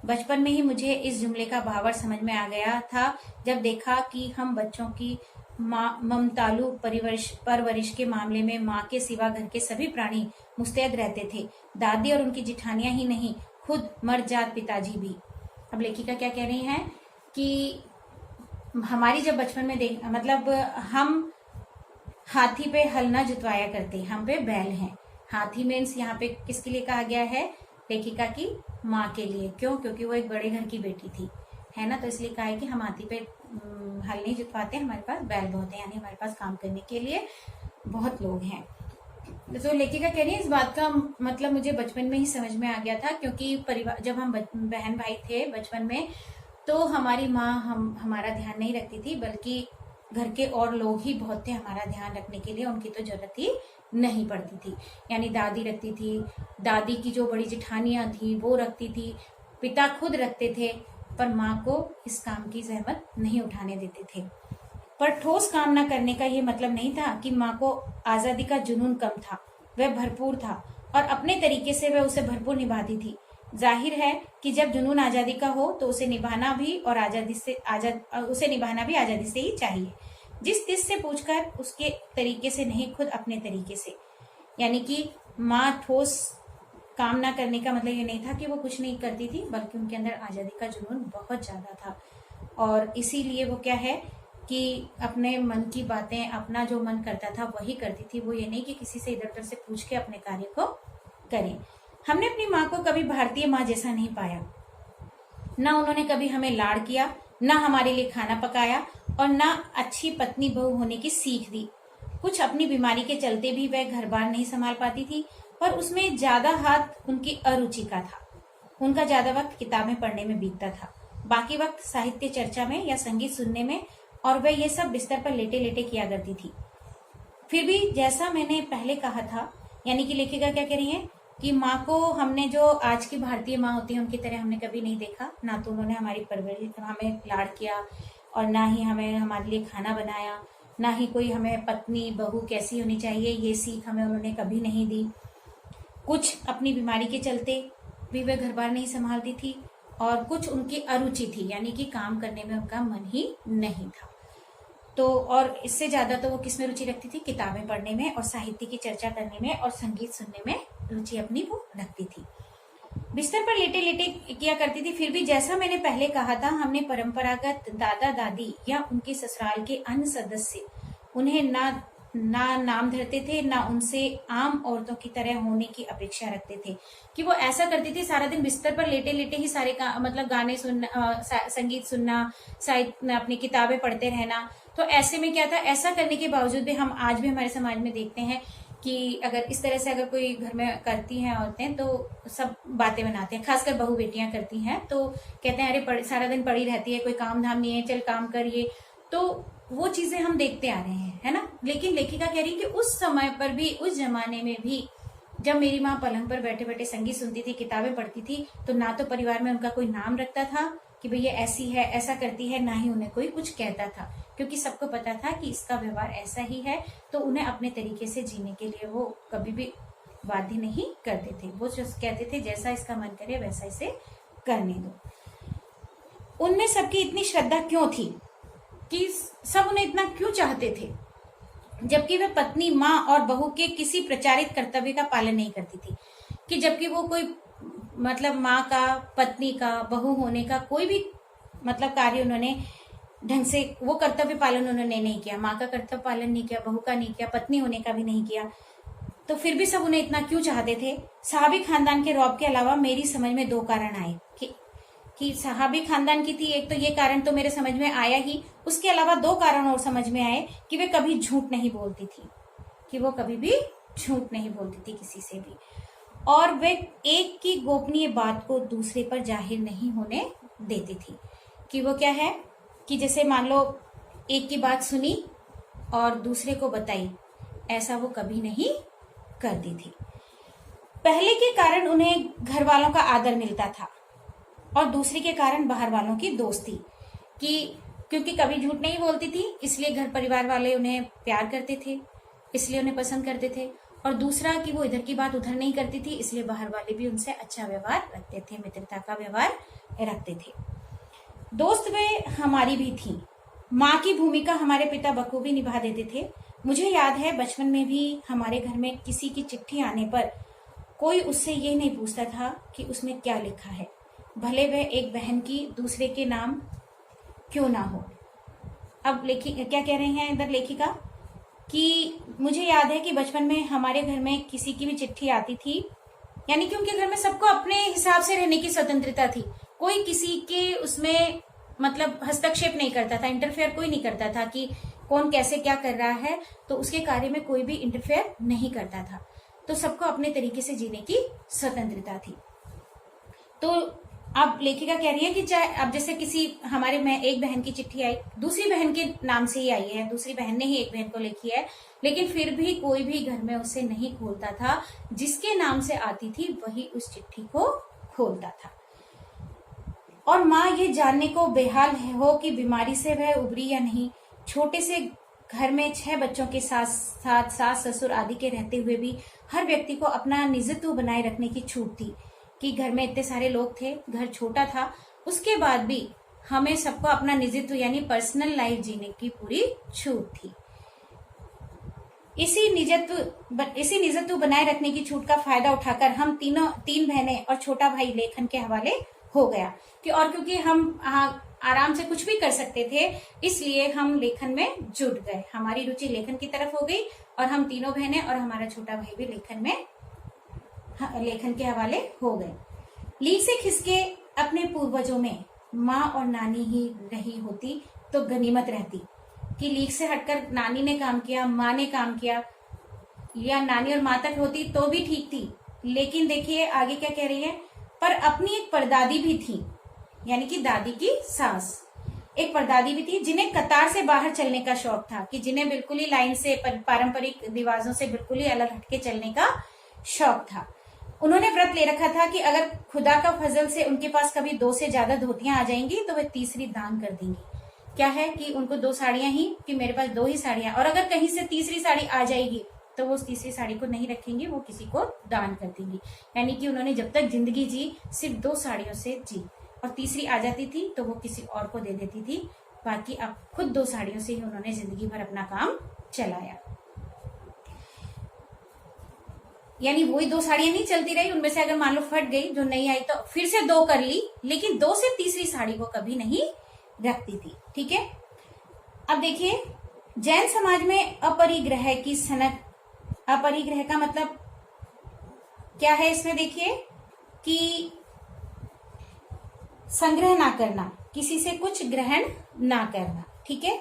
बचपन में ही मुझे इस जुमले का भावार्थ समझ में आ गया था जब देखा कि हम बच्चों की ममतालु परवरिश के मामले में माँ के सिवा घर के सभी प्राणी मुस्तैद रहते थे। दादी और उनकी जिठानियां ही नहीं, खुद मर्दजात पिताजी भी। अब लेखिका क्या कह रही हैं कि हमारी जब बचपन में मतलब हम हाथी पे हल ना जुतवाया करते, हम पे बैल हैं। हाथी मीन्स यहाँ पे किसके लिए कहा गया है, लेखिका की माँ के लिए। क्यों? क्योंकि वो एक बड़े घर की बेटी थी, है ना, तो इसलिए कहा है कि हम हाथी पे हल नहीं जुतवाते, हमारे पास बैल बहुत है, यानी हमारे पास काम करने के लिए बहुत लोग हैं। तो लेखिका कह रही है इस बात का मतलब मुझे बचपन में ही समझ में आ गया था, क्योंकि परिवार जब हम बहन भाई थे बचपन में तो हमारी माँ हमारा ध्यान नहीं रखती थी, बल्कि घर के और लोग ही बहुत थे हमारा ध्यान रखने के लिए, उनकी तो जरूरत ही नहीं पड़ती थी। यानी दादी रखती थी, दादी की जो बड़ी जेठानियां थी वो रखती थी, पिता खुद रखते थे, पर माँ को इस काम की जहमत नहीं उठाने देते थे। पर ठोस काम न करने का ये मतलब नहीं था कि माँ को आजादी का जुनून कम था, वह भरपूर था और अपने तरीके से वह उसे भरपूर निभाती थी। जाहिर है कि जब जुनून आजादी का हो तो उसे निभाना भी आजादी से ही चाहिए। जिस तिस से पूछकर उसके तरीके से नहीं, खुद अपने तरीके से। यानी कि माँ ठोस काम ना करने का मतलब ये नहीं था कि वो कुछ नहीं करती थी, बल्कि उनके अंदर आजादी का जुनून बहुत ज्यादा था, और इसीलिए वो क्या है कि अपने मन की बातें, अपना जो मन करता था वही करती थी। वो ये नहीं कि किसी से इधर उधर से पूछ के अपने कार्य को करें। हमने अपनी माँ को कभी भारतीय माँ जैसा नहीं पाया, न उन्होंने कभी हमें लाड़ किया, न हमारे लिए खाना पकाया, और न अच्छी पत्नी बहू होने की सीख दी। कुछ अपनी बीमारी के चलते भी वह घर बार नहीं संभाल पाती थी, पर उसमें ज्यादा हाथ उनकी अरुचि का था। उनका ज्यादा वक्त किताबें पढ़ने में बीतता था, बाकी वक्त साहित्य चर्चा में या संगीत सुनने में, और वह ये सब बिस्तर पर लेटे लेटे किया करती थी। फिर भी जैसा मैंने पहले कहा था, यानी कि लेखिका क्या कह रही है कि माँ को हमने जो आज की भारतीय माँ होती है उनकी तरह हमने कभी नहीं देखा। ना तो उन्होंने हमारी परवरिश, हमें लाड़ किया, और ना ही हमें हमारे लिए खाना बनाया, ना ही कोई हमें पत्नी बहू कैसी होनी चाहिए ये सीख हमें उन्होंने कभी नहीं दी। कुछ अपनी बीमारी के चलते भी वह घर बार नहीं संभालती थी, और कुछ उनकी अरुचि थी, यानी कि काम करने में उनका मन ही नहीं था। तो और इससे ज्यादा तो वो किसमें रुचि रखती थी, किताबें पढ़ने में और साहित्य की चर्चा करने में और संगीत सुनने में रुचि अपनी वो रखती थी। बिस्तर पर लेटे लेटे किया करती थी। फिर भी जैसा मैंने पहले कहा था, हमने परंपरागत दादा दादी या उनके ससुराल के अन्य सदस्य उन्हें ना नाम धरते थे, ना उनसे आम औरतों की तरह होने की अपेक्षा रखते थे। कि वो ऐसा करती थी, सारा दिन बिस्तर पर लेटे लेटे ही सारे मतलब गाने सुनना, संगीत सुनना, साहित्य, अपनी किताबें पढ़ते रहना। तो ऐसे में क्या था, ऐसा करने के बावजूद भी हम आज भी हमारे समाज में देखते हैं कि अगर इस तरह से अगर कोई घर में करती हैं औरतें तो सब बातें बनाते हैं, खासकर बहू बेटियां करती हैं तो कहते हैं अरे सारा दिन पड़ी रहती है, कोई काम धाम नहीं है, चल काम करिए। तो वो चीजें हम देखते आ रहे हैं, है ना। लेकिन लेखिका कह रही है कि उस समय पर भी, उस जमाने में भी, जब मेरी माँ पलंग पर बैठे बैठे संगीत सुनती थी, किताबें पढ़ती थी, तो ना तो परिवार में उनका कोई नाम रखता था कि भई ये ऐसी है, ऐसा करती है, ना ही उन्हें कोई कुछ कहता था, क्योंकि सबको पता था कि इसका व्यवहार ऐसा ही है। तो उन्हें अपने तरीके से जीने के लिए वो कभी भी बाध्य नहीं करते थे। वो जो कहते थे जैसा इसका मन करे वैसा इसे करने दो। उनमें सबकी इतनी श्रद्धा क्यों थी, कि सब उन्हें इतना क्यों चाहते थे, जबकि वह पत्नी, माँ और बहू के किसी प्रचारित कर्तव्य का पालन नहीं करती थी। कि जबकि वो कोई मतलब माँ का, पत्नी का, बहू होने का कोई भी मतलब कार्य उन्होंने ढंग से, वो कर्तव्य पालन उन्होंने नहीं किया, माँ का कर्तव्य पालन नहीं किया, बहू का नहीं किया, पत्नी होने का भी नहीं किया, तो फिर भी सब उन्हें इतना क्यों चाहते थे। सहाबी खानदान के रौब के अलावा मेरी समझ में दो कारण आए कि सहाबी खानदान की थी, एक तो ये कारण तो मेरे समझ में आया ही, उसके अलावा दो कारण और समझ में आए कि वे कभी झूठ नहीं बोलती थी, कि वो कभी भी झूठ नहीं बोलती थी किसी से भी, और वे एक की गोपनीय बात को दूसरे पर जाहिर नहीं होने देती थी। कि वो क्या है कि जैसे मान लो एक की बात सुनी और दूसरे को बताई, ऐसा वो कभी नहीं करती थी। पहले के कारण उन्हें घर वालों का आदर मिलता था और दूसरे के कारण बाहर वालों की दोस्ती, कि क्योंकि कभी झूठ नहीं बोलती थी इसलिए घर परिवार वाले उन्हें प्यार करते थे, इसलिए उन्हें पसंद करते थे, और दूसरा कि वो इधर की बात उधर नहीं करती थी, इसलिए बाहर वाले भी उनसे अच्छा व्यवहार रखते थे, मित्रता का व्यवहार रखते थे। दोस्त वे हमारी भी थी। माँ की भूमिका हमारे पिता बखूबी निभा देते थे। मुझे याद है बचपन में भी हमारे घर में किसी की चिट्ठी आने पर कोई उससे ये नहीं पूछता था कि उसमें क्या लिखा है, भले वह एक बहन की दूसरे के नाम क्यों ना हो। अब क्या कह रहे हैं इधर लेखिका, कि मुझे याद है कि बचपन में हमारे घर में किसी की भी चिट्ठी आती थी, यानी कि उनके घर में सबको अपने हिसाब से रहने की स्वतंत्रता थी, कोई किसी के उसमें मतलब हस्तक्षेप नहीं करता था, इंटरफेयर कोई नहीं करता था कि कौन कैसे क्या कर रहा है, तो उसके कार्य में कोई भी इंटरफेयर नहीं करता था, तो सबको अपने तरीके से जीने की स्वतंत्रता थी। तो अब लेखिका कह रही है कि चाहे अब जैसे किसी हमारे में एक बहन की चिट्ठी आई, दूसरी बहन के नाम से ही आई है, दूसरी बहन ने ही एक बहन को लिखी है, लेकिन फिर भी कोई भी घर में उसे नहीं खोलता था, जिसके नाम से आती थी वही उस चिट्ठी को खोलता था। और माँ ये जानने को बेहाल हो कि बीमारी से वह उबरी या नहीं। छोटे से घर में 6 बच्चों के साथ साथ सास ससुर आदि के रहते हुए भी हर व्यक्ति को अपना निजत्व बनाए रखने की छूट थी, कि घर में इतने सारे लोग थे, घर छोटा था, उसके बाद भी हमें सबको अपना निजत्व यानी पर्सनल लाइफ जीने की पूरी छूट थी। इसी निजत्व बनाए रखने की छूट का फायदा उठाकर हम तीन बहनें और छोटा भाई लेखन के हवाले हो गया, कि और क्योंकि हम आराम से कुछ भी कर सकते थे इसलिए हम लेखन में जुट गए, हमारी रुचि लेखन की तरफ हो गई और हम तीनों बहनें और हमारा छोटा भाई भी लेखन के हवाले हो गए। लीक से खिसके अपने पूर्वजों में माँ और नानी ही रही होती तो गनीमत रहती, कि लीक से हटकर नानी ने काम किया, माँ ने काम किया, या नानी और माँ तक होती तो भी ठीक थी। लेकिन देखिए आगे क्या कह रही है, पर अपनी एक परदादी भी थी, यानी कि दादी की सास, एक परदादी भी थी जिन्हें कतार से बाहर चलने का शौक था, कि जिन्हें बिल्कुल ही लाइन से पारंपरिक रिवाजों से बिल्कुल ही अलग हटके चलने का शौक था। उन्होंने व्रत ले रखा था कि अगर खुदा का फजल से उनके पास कभी 2 से ज्यादा धोतियां आ जाएंगी तो वे तीसरी दान कर देंगी। क्या है कि उनको 2 साड़ियां ही, कि मेरे पास 2 ही साड़ियां, और अगर कहीं से तीसरी साड़ी आ जाएगी तो वो उस तीसरी साड़ी को नहीं रखेंगी, वो किसी को दान कर देंगी। यानी कि उन्होंने जब तक जिंदगी जी सिर्फ 2 साड़ियों से जी, और तीसरी आ जाती थी तो वो किसी और को दे देती थी, बाकी अब खुद 2 साड़ियों से ही उन्होंने जिंदगी भर अपना काम चलाया। यानी वही 2 साड़ियां नहीं चलती रही, उनमें से अगर मान लो फट गई, जो नहीं आई तो फिर से 2 कर ली, लेकिन 2 से तीसरी साड़ी को कभी नहीं रखती थी। ठीक है, अब देखिए जैन समाज में अपरिग्रह की सनक, अपरिग्रह का मतलब क्या है इसमें देखिए कि संग्रह ना करना, किसी से कुछ ग्रहण ना करना, ठीक है।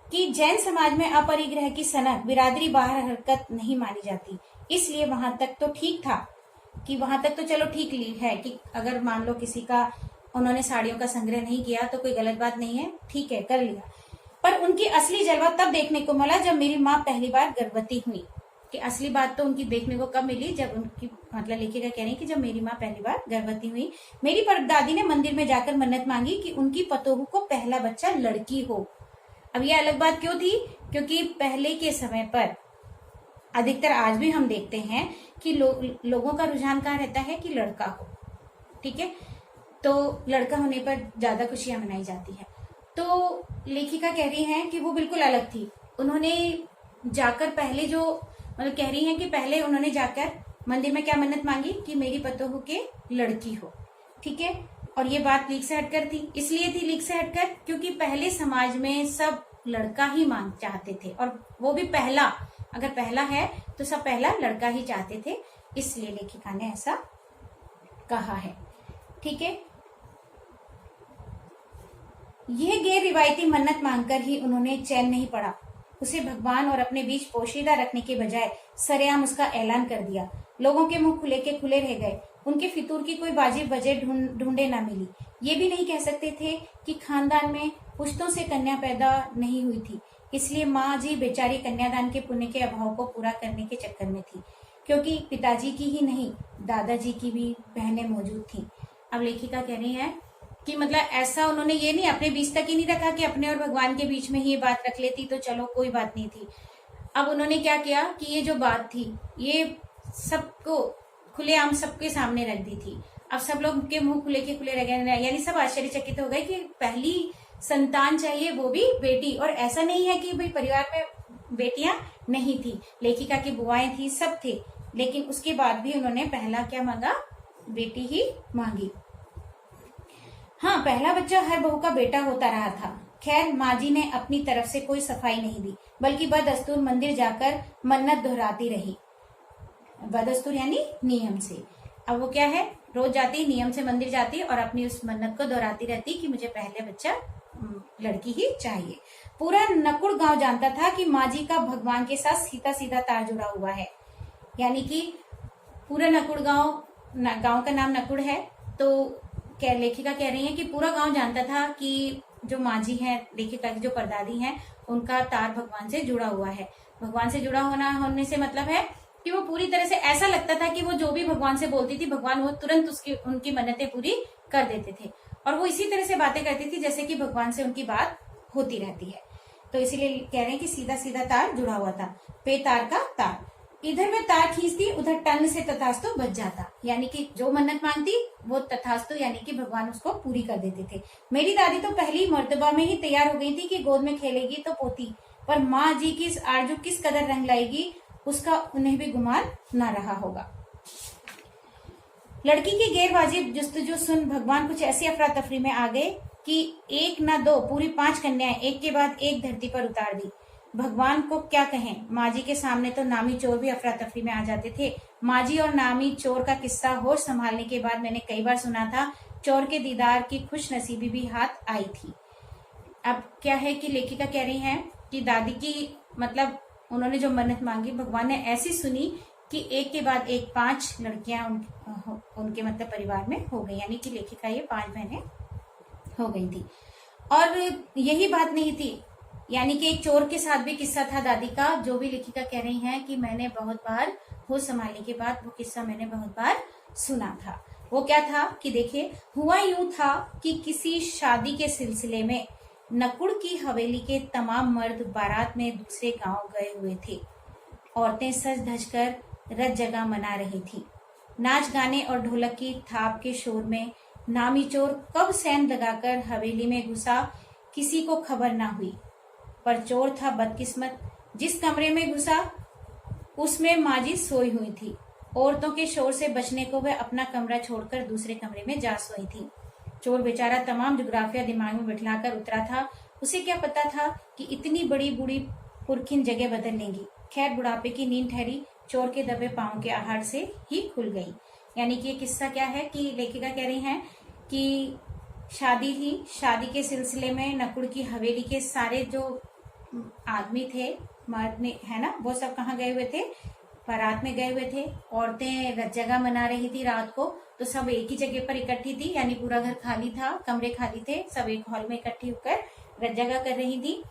कि जैन समाज में अपरिग्रह की सनक, बिरादरी बाहर हरकत नहीं मानी जाती। इसलिए वहां तक तो ठीक था, कि वहां तक तो चलो ठीक है कि अगर मान लो किसी का उन्होंने साड़ियों का संग्रह नहीं किया तो कोई गलत बात नहीं है, ठीक है कर लिया। पर उनकी असली जलवा तब देखने को मिला जब मेरी माँ पहली बार गर्भवती हुई। कि असली बात तो उनकी देखने को कब मिली, जब उनकी, मतलब लेखिका कह रही है कि जब मेरी माँ पहली बार गर्भवती हुई, मेरी परदादी ने मंदिर में जाकर मन्नत मांगी कि उनकी पतोहू को पहला बच्चा लड़की हो। अब ये अलग बात क्यों थी, क्योंकि पहले के समय पर अधिकतर आज भी हम देखते हैं कि लोगों का रुझान कहाँ रहता है कि लड़का हो, ठीक है। तो लड़का होने पर ज्यादा खुशियां मनाई जाती है। तो लेखिका कह रही हैं कि वो बिल्कुल अलग थी। उन्होंने जाकर पहले जो, मतलब कह रही हैं कि पहले उन्होंने जाकर मंदिर में क्या मन्नत मांगी कि मेरी पतोहू के लड़की हो, ठीक है। और ये बात लीक से हटकर थी, इसलिए थी लीक से हटकर क्योंकि पहले समाज में सब लड़का ही मांग चाहते थे, और वो भी पहला, अगर पहला है तो सब पहला लड़का ही चाहते थे, इसलिए लेखिका ने ऐसा कहा है, ठीक है। यह गैर रिवायती मन्नत मांगकर ही उन्होंने चैन नहीं पड़ा। उसे भगवान और अपने बीच पोशीदा रखने के बजाय सरेआम उसका ऐलान कर दिया। लोगों के मुंह खुले के खुले रह गए। उनके फितूर की कोई वाजिब वजह ढूंढे ना मिली। ये भी नहीं कह सकते थे कि खानदान में पुश्तों से कन्या पैदा नहीं हुई थी, इसलिए माँ जी बेचारी कन्यादान के पुण्य के अभाव को पूरा करने के चक्कर में थी, क्योंकि पिताजी की ही नहीं दादाजी की भी बहनें मौजूद थी। अब लेखिका कह रही है कि मतलब ऐसा उन्होंने ये नहीं अपने बीच तक ही नहीं रखा कि अपने और भगवान के बीच में ही ये बात रख लेती तो चलो कोई बात नहीं थी। अब उन्होंने क्या किया कि ये जो बात थी ये सबको खुलेआम सबके सामने रख दी थी। अब सब लोग के मुंह खुले के खुले रह गए, यानी सब आश्चर्यचकित हो गए कि पहली संतान चाहिए वो भी बेटी। और ऐसा नहीं है कि भाई परिवार में बेटियां नहीं थी, लेखिका की बुआएं थी, सब थे, लेकिन उसके बाद भी उन्होंने पहला क्या मांगा, बेटी ही मांगी। हाँ, पहला बच्चा हर बहू का बेटा होता रहा था। खैर माँ जी ने अपनी तरफ से कोई सफाई नहीं दी, बल्कि बदस्तूर मंदिर जाकर मन्नत दोहराती रही। बदस्तूर यानी नियम से। अब वो क्या है, रोज जाती, नियम से मंदिर जाती और अपनी उस मन्नत को दोहराती रहती कि मुझे पहले बच्चा लड़की ही चाहिए। पूरा नकुड़ गांव जानता था कि माँ जी का भगवान के साथ सीधा सीधा तार जुड़ा हुआ है। यानी कि पूरा नकुड़ गांव का नाम नकुड़ है, तो लेखिका कह रही है कि पूरा गांव जानता था कि जो माँ जी है, लेखिका की जो परदादी हैं, उनका तार भगवान से जुड़ा हुआ है। भगवान से जुड़ा होने से मतलब है कि वो पूरी तरह से, ऐसा लगता था कि वो जो भी भगवान से बोलती थी भगवान वो तुरंत उनकी मन्नतें पूरी कर देते थे, और वो इसी तरह से बातें करती थी जैसे कि भगवान से उनकी बात होती रहती है। तो इसीलिए कह रहे हैं कि सीधा सीधा तार जुड़ा हुआ था, पे तार का तार। इधर में तार खींचती उधर टन से तथास्तु बच जाता, यानी कि जो मन्नत मांगती वो तथास्तु यानी कि भगवान उसको पूरी कर देते थे। मेरी दादी तो पहली मर्तबा में ही तैयार हो गई थी कि गोद में खेलेगी तो पोती, पर माँ जी की आरजू किस कदर रंग लाएगी उसका उन्हें भी गुमान ना रहा होगा। लड़की की गैर वाजिब जुस्तजू सुन भगवान कुछ ऐसी अफरा तफरी में आ गए कि एक न दो पूरी 5 कन्याएं एक के बाद एक धरती पर उतार दी। भगवान को क्या कहें, माँ जी के सामने तो नामी चोर भी अफरा तफरी में आ जाते थे। माँ जी और नामी चोर का किस्सा होश संभालने के बाद मैंने कई बार सुना था। चोर के दीदार की खुश नसीबी भी हाथ आई थी। अब क्या है कि लेखिका कह रही हैं कि दादी की, मतलब उन्होंने जो मन्नत मांगी भगवान ने ऐसी सुनी कि एक के बाद एक 5 लड़कियां उनके मतलब परिवार में हो गई, यानी कि लेखिका ये 5 बहनें हो गई थी। और यही बात नहीं थी, यानी कि एक चोर के साथ भी किस्सा था दादी का, जो भी लेखिका कह रही हैं कि मैंने बहुत बार होश संभालने के बाद वो किस्सा मैंने बहुत बार सुना था। वो क्या था कि देखिए, हुआ यूं था कि किसी शादी के सिलसिले में नकुड़ की हवेली के तमाम मर्द बारात में दूसरे गांव गए हुए थे। औरतें सज धज कर रत जगह मना रही थी। नाच गाने और ढोलक की थाप के शोर में नामी चोर कब सैन लगाकर हवेली में घुसा किसी को खबर ना हुई। पर चोर था बदकिस्मत, जिस कमरे में घुसा उसमें माजी सोई हुई थी। औरतों के शोर से बचने को वह अपना कमरा छोड़कर दूसरे कमरे में जा सोई थी। चोर बेचारा तमाम जुग्राफिया दिमाग में बिठलाकर उतरा था। उसे क्या पता था कि इतनी बड़ी बूढ़ी पुरखिन जगह बदल लेंगी। खैर बुढ़ापे की नींद ठहरी चोर के दबे पांव के आहार से ही खुल गई। यानी कि ये किस्सा क्या है कि लेखिका कह रही हैं कि शादी थी, शादी के सिलसिले में नकुड़ की हवेली के सारे जो आदमी थे, मर्द ने है ना, वो सब कहाँ गए हुए थे, बारात में गए हुए थे। औरतें रत जगह मना रही थी रात को, तो सब एक ही जगह पर इकट्ठी थी, यानी पूरा घर खाली था, कमरे खाली थे, सब एक हॉल में इकट्ठी होकर रत जगह कर रही थी।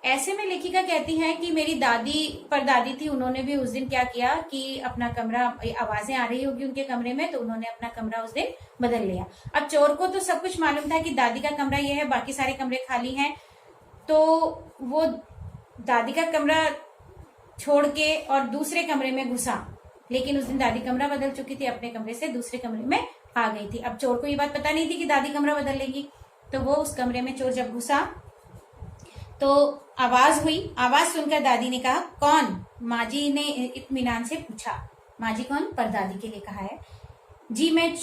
ऐसे में लेखिका कहती हैं कि मेरी दादी परदादी थी, उन्होंने भी उस दिन क्या किया कि अपना कमरा, आवाजें आ रही होगी उनके कमरे में, तो उन्होंने अपना कमरा उस दिन बदल लिया। अब चोर को तो सब कुछ मालूम था कि दादी का कमरा यह है, बाकी सारे कमरे खाली हैं, तो वो दादी का कमरा छोड़ के और दूसरे कमरे में घुसा। लेकिन उस दिन दादी कमरा बदल चुकी थी, अपने कमरे से दूसरे कमरे में आ गई थी। अब चोर को ये बात पता नहीं थी कि दादी कमरा बदल लेगी, तो वो उस कमरे में चोर जब घुसा तो आवाज हुई। आवाज सुनकर दादी ने कहा, कौन? माजी ने इत्मीनान से पूछा। माजी कौन? परदादी के लिए कहा है। जी मैं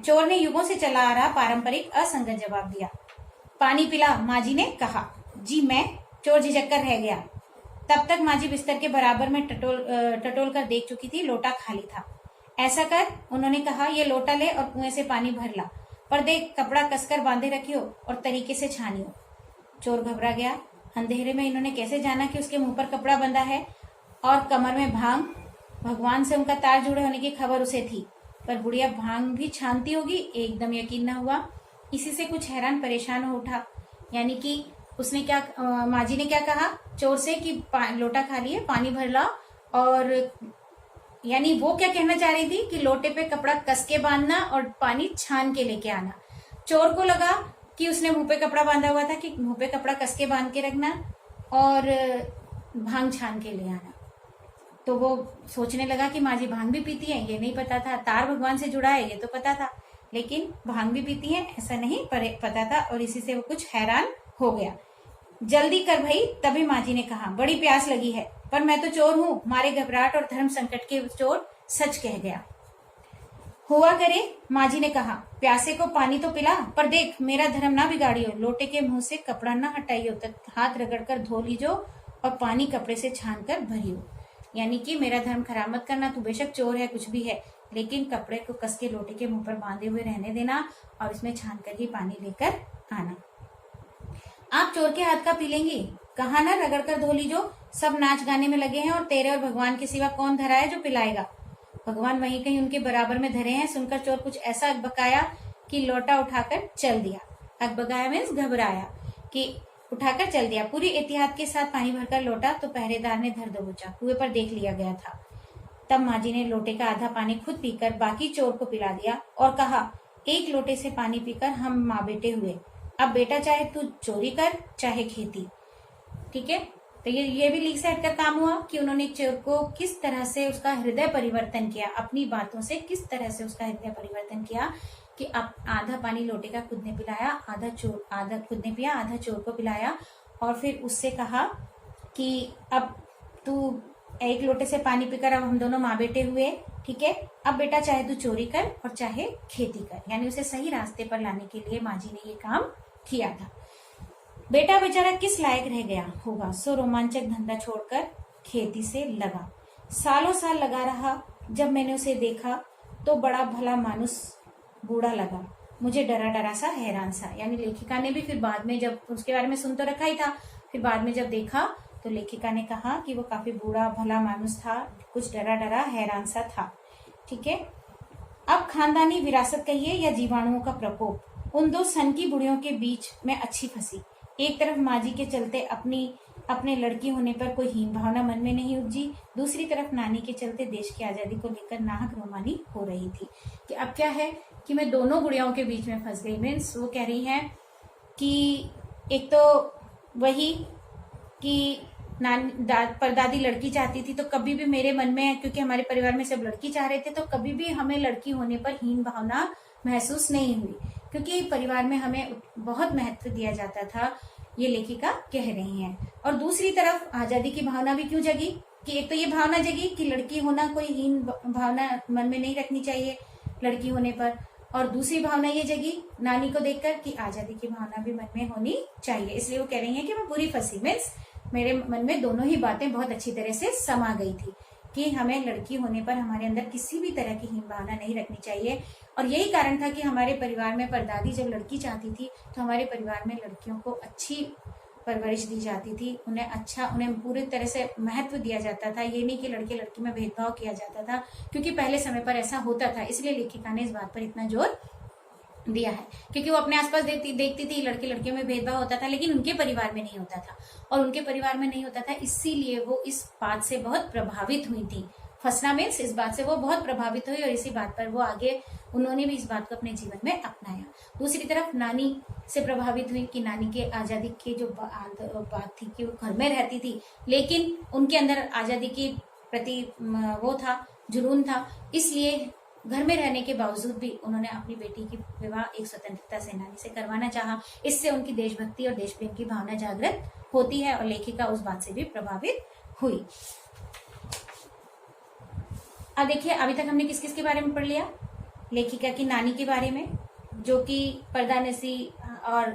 चोर ने युगों से चला आ रहा पारंपरिक असंगत जवाब दिया। पानी पिला, माजी ने कहा। जी मैं। चोर झिझक कर रह गया। तब तक माजी बिस्तर के बराबर में टटोल कर देख चुकी थी, लोटा खाली था। ऐसा कर, उन्होंने कहा, ये लोटा ले और कुएं से पानी भर ला, पर देख कपड़ा कसकर बांधे रखियो और तरीके से छानियो। चोर घबरा गया। अंधेरे में इन्होंने कैसे जाना कि उसके मुंह पर कपड़ा बंधा है और कमर में भांग? भगवान से उनका तार जुड़े होने की खबर उसे थी, पर बुढ़िया भांग भी छानती होगी, एकदम यकीन न हुआ। इसी से कुछ हैरान परेशान हो उठा। यानी कि उसने क्या, माजी ने क्या कहा चोर से कि लोटा खाली है, पानी भर ला, और यानी वो क्या कहना चाह रही थी कि लोटे पे कपड़ा कस के बांधना और पानी छान के लेके आना। चोर को लगा कि उसने मुंह पे कपड़ा बांधा हुआ था कि मुंह पे कपड़ा कस के बांध के रखना और भांग छान के ले आना। तो वो सोचने लगा कि माजी भांग भी पीती है, ये नहीं पता था। तार भगवान से जुड़ा है ये तो पता था, लेकिन भांग भी पीती है ऐसा नहीं पता था, और इसी से वो कुछ हैरान हो गया। जल्दी कर भाई, तभी माजी ने कहा, बड़ी प्यास लगी है, पर मैं तो चोर हूँ, मारे घबराहट और धर्म संकट के चोर सच कह गया। हुआ करे, माजी ने कहा, प्यासे को पानी तो पिला, पर देख मेरा धर्म ना बिगाड़ियो, लोटे के मुंह से कपड़ा ना हटाइयो, हाथ रगड़कर धो लीजो और पानी कपड़े से छान कर भरियो। यानी कि मेरा धर्म खराब मत करना, तू बेशक चोर है, कुछ भी है, लेकिन कपड़े को कस के लोटे के मुंह पर बांधे हुए रहने देना और इसमें छान कर ही पानी लेकर आना। आप चोर के हाथ का पी लेंगी? कहा ना रगड़ कर धो लीजो, सब नाच गाने में लगे हैं और तेरे और भगवान के सिवा कौन धरा है जो पिलाएगा? भगवान वहीं कहीं उनके बराबर में धरे हैं। सुनकर चोर कुछ ऐसा अकबकाया कि लोटा उठाकर चल दिया। अकबकाया मीन्स घबराया कि उठाकर चल दिया। पूरी एहतियात के साथ पानी भरकर लोटा तो पहरेदार ने धर दबोचा, कुएं पर देख लिया गया था। तब माजी ने लोटे का आधा पानी खुद पीकर बाकी चोर को पिला दिया और कहा, एक लोटे से पानी पीकर हम माँ बेटे हुए, अब बेटा चाहे तू चोरी कर चाहे खेती। ठीक है, तो ये भी लीक से हटकर काम हुआ कि उन्होंने चोर को किस तरह से उसका हृदय परिवर्तन किया, अपनी बातों से किस तरह से उसका हृदय परिवर्तन किया कि अब आधा पानी लोटे का खुद ने पिलाया, आधा खुद ने पिया, आधा चोर को पिलाया, और फिर उससे कहा कि अब तू एक लोटे से पानी पीकर अब हम दोनों माँ बेटे हुए, ठीक है, अब बेटा चाहे तू चोरी कर और चाहे खेती कर। यानी उसे सही रास्ते पर लाने के लिए माजी ने ये काम किया था। बेटा बेचारा किस लायक रह गया होगा, सो रोमांचक धंधा छोड़कर खेती से लगा। सालों साल लगा रहा। जब मैंने उसे देखा तो बड़ा भला मानुस बूढ़ा लगा, मुझे डरा डरा सा हैरान सा। यानी लेखिका ने भी फिर बाद में, जब उसके बारे में सुन तो रखा ही था, फिर बाद में जब देखा तो लेखिका ने कहा कि वो काफी बूढ़ा भला मानुस था, कुछ डरा डरा हैरान सा था। ठीक है, अब खानदानी विरासत कहिए या जीवाणुओं का प्रकोप, उन दो सन की बुढ़ियों के बीच में अच्छी फंसी। एक तरफ माजी के चलते अपने लड़की होने पर कोई हीन भावना मन में नहीं उपजी, दूसरी तरफ नानी के चलते देश की आजादी को लेकर नाहक रोमानी हो रही थी कि अब क्या है कि मैं दोनों बुढ़ियाओं के बीच में फंस गई। मीन्स वो कह रही हैं कि एक तो वही कि परदादी लड़की चाहती थी, तो कभी भी मेरे मन में, क्योंकि हमारे परिवार में सब लड़की चाह रहे थे, तो कभी भी हमें लड़की होने पर हीन भावना महसूस नहीं हुई, क्योंकि परिवार में हमें बहुत महत्व दिया जाता था, ये लेखिका कह रही हैं। और दूसरी तरफ आजादी की भावना भी क्यों जगी कि एक तो ये भावना जगी कि लड़की होना कोई हीन भावना मन में नहीं रखनी चाहिए लड़की होने पर, और दूसरी भावना ये जगी नानी को देखकर कि आजादी की भावना भी मन में होनी चाहिए। इसलिए वो कह रही हैं कि मैं पूरी फंसी, मीन्स मेरे मन में दोनों ही बातें बहुत अच्छी तरह से समा गई थी कि हमें लड़की होने पर हमारे अंदर किसी भी तरह की हीन भावना नहीं रखनी चाहिए। और यही कारण था कि हमारे परिवार में परदादी जब लड़की चाहती थी तो हमारे परिवार में लड़कियों को अच्छी परवरिश दी जाती थी, उन्हें पूरी तरह से महत्व दिया जाता था। ये नहीं कि लड़के लड़की में भेदभाव किया जाता था, क्योंकि पहले समय पर ऐसा होता था। इसलिए लेखिका ने इस बात पर इतना जोर दिया है, क्योंकि वो अपने आसपास देखती थी लड़के लड़कियों में भेदभाव होता था, लेकिन उनके परिवार में नहीं होता था। और उनके परिवार में नहीं होता था, इसीलिए वो इस बात से बहुत प्रभावित हुई थी। फसना मीन्स इस बात से वो बहुत प्रभावित हुई और इसी बात पर वो आगे उन्होंने भी इस बात को अपने जीवन में अपनाया। दूसरी तरफ नानी से प्रभावित हुई कि नानी के आजादी की जो बात थी कि वो घर में रहती थी, लेकिन उनके अंदर आजादी के प्रति वो था, जुनून था, इसलिए घर में रहने के बावजूद भी उन्होंने अपनी बेटी की विवाह एक स्वतंत्रता सेनानी से करवाना चाहा। इससे उनकी देशभक्ति और देश प्रेम की भावना जागृत होती है और लेखिका उस बात से भी प्रभावित हुई। अब देखिए, अभी तक हमने किस किस के बारे में पढ़ लिया? लेखिका की नानी के बारे में, जो कि पर्दानसी और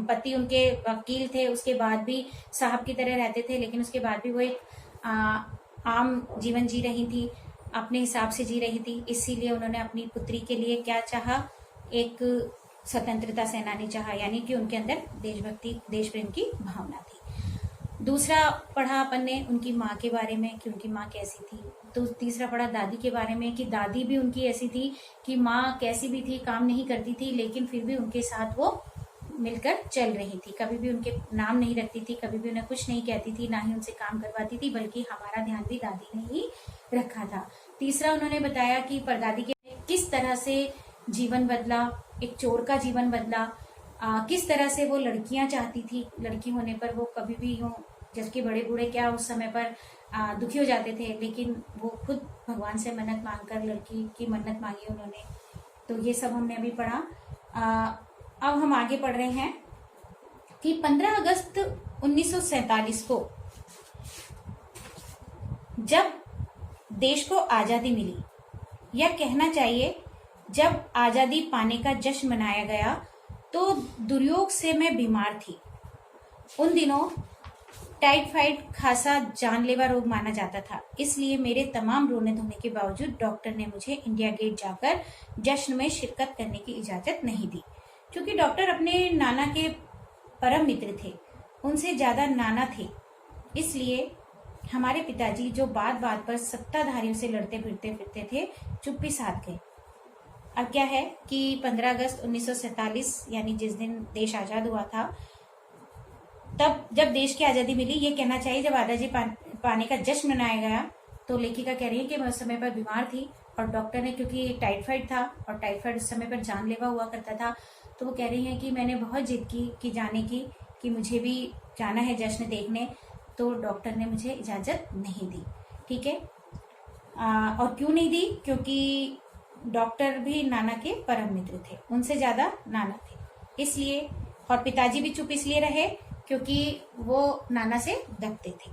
पति उनके वकील थे, उसके बाद भी साहब की तरह रहते थे, लेकिन उसके बाद भी वो एक आम जीवन जी रही थी, अपने हिसाब से जी रही थी। इसीलिए उन्होंने अपनी पुत्री के लिए क्या चाहा? एक स्वतंत्रता सेनानी चाहा, यानी कि उनके अंदर देशभक्ति, देश प्रेम की भावना थी। दूसरा पढ़ा अपन ने उनकी माँ के बारे में कि उनकी माँ कैसी थी। तो तीसरा पढ़ा दादी के बारे में कि दादी भी उनकी ऐसी थी कि माँ कैसी भी थी, काम नहीं करती थी, लेकिन फिर भी उनके साथ वो मिलकर चल रही थी। कभी भी उनके नाम नहीं रखती थी, कभी भी उन्हें कुछ नहीं कहती थी, ना ही उनसे काम करवाती थी, बल्कि हमारा ध्यान भी दादी ने ही रखा था। तीसरा उन्होंने बताया कि परदादी के किस तरह से जीवन बदला, एक चोर का जीवन बदला, किस तरह से वो लड़कियां चाहती थी, लड़की होने पर वो कभी भी यूं, जबकि बड़े बूढ़े क्या उस समय पर दुखी हो जाते थे, लेकिन वो खुद भगवान से मन्नत मांगकर लड़की की मन्नत मांगी उन्होंने। तो ये सब हमने अभी पढ़ा। अब हम आगे पढ़ रहे हैं कि 15 अगस्त 1947 को जब देश को आजादी मिली, या कहना चाहिए जब आजादी पाने का जश्न मनाया गया, तो दुर्योग से मैं बीमार थी। उन दिनों टाइफाइड खासा जानलेवा रोग माना जाता था, इसलिए मेरे तमाम रोने धोने के बावजूद डॉक्टर ने मुझे इंडिया गेट जाकर जश्न में शिरकत करने की इजाजत नहीं दी। क्योंकि डॉक्टर अपने नाना के परम मित्र थे, उनसे ज्यादा नाना थे, इसलिए हमारे पिताजी जो बात बात पर सत्ताधारियों से लड़ते फिरते थे, चुप्पी साध गए। अब क्या है कि 15 अगस्त 1947 यानी जिस दिन देश आजाद हुआ था, तब जब देश की आजादी मिली, ये कहना चाहिए जब आजादी पाने का जश्न मनाया गया, तो लेखिका कह रही है कि मैं उस समय पर बीमार थी और डॉक्टर ने, क्योंकि टाइफाइड था और टाइफाइड उस समय पर जानलेवा हुआ करता था, तो वो कह रही है कि मैंने बहुत जिद की कि जाने की, कि मुझे भी जाना है जश्न देखने, तो डॉक्टर ने मुझे इजाजत नहीं दी। ठीक है, और क्यों नहीं दी? क्योंकि डॉक्टर भी नाना के परम मित्र थे, उनसे ज्यादा नाना थे, इसलिए। और पिताजी भी चुप इसलिए रहे क्योंकि वो नाना से दबते थे,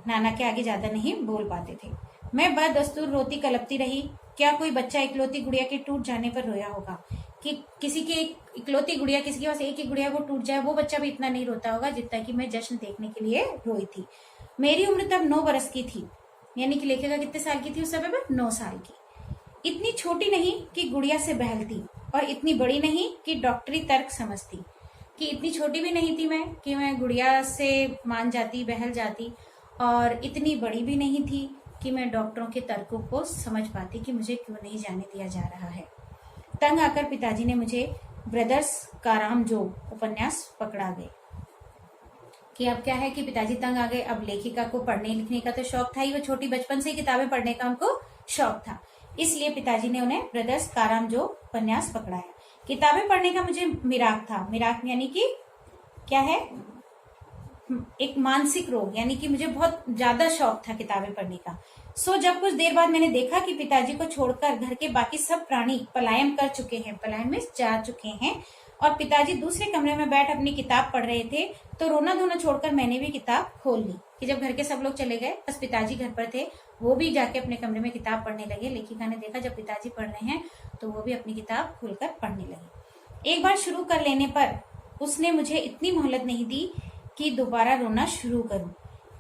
नाना के आगे ज्यादा नहीं बोल पाते थे। मैं बदस्तूर रोती कलपती रही। क्या कोई बच्चा इकलौती गुड़िया के टूट जाने पर रोया होगा? कि किसी की इकलौती गुड़िया, किसी के पास एक ही गुड़िया, वो टूट जाए, वो बच्चा भी इतना नहीं रोता होगा जितना कि मैं जश्न देखने के लिए रोई थी। मेरी उम्र तब 9 बरस की थी, यानी कि लेखिका कितने साल की थी उस समय पर? 9 साल की। इतनी छोटी नहीं कि गुड़िया से बहलती, और इतनी बड़ी नहीं कि डॉक्टरी तर्क समझती। कि इतनी छोटी भी नहीं थी मैं कि मैं गुड़िया से मान जाती, बहल जाती, और इतनी बड़ी भी नहीं थी कि मैं डॉक्टरों के तर्कों को समझ पाती कि मुझे क्यों नहीं जाने दिया जा रहा है। तंग आकर पिताजी ने मुझे ब्रदर्स कारामजोग उपन्यास पकड़ा गए। कि अब क्या है कि पिताजी तंग आ गए। अब लेखिका को पढ़ने लिखने का तो शौक था ही, वो छोटी बचपन से किताबें पढ़ने का उनको शौक था, इसलिए पिताजी ने उन्हें ब्रदर्स कारामजोग उपन्यास पकड़ाया। किताबें पढ़ने का मुझे मिराक था। मिराक यानी कि क्या है? एक मानसिक रोग, यानी कि मुझे बहुत ज्यादा शौक था किताबें पढ़ने का। सो जब कुछ देर बाद मैंने देखा कि पिताजी को छोड़कर घर के बाकी सब प्राणी पलायन कर चुके हैं, पलायन में जा चुके हैं, और पिताजी दूसरे कमरे में बैठ अपनी किताब पढ़ रहे थे, तो रोना धोना छोड़कर मैंने भी किताब खोल ली। कि जब घर के सब लोग चले गए, बस पिताजी घर पर थे वो भी जाके अपने कमरे में किताब पढ़ने लगे। लेखिका ने देखा जब पिताजी पढ़ रहे हैं तो वो भी अपनी किताब खोलकर पढ़ने लगी। एक बार शुरू कर लेने पर उसने मुझे इतनी मोहलत नहीं दी कि दोबारा रोना शुरू करूं।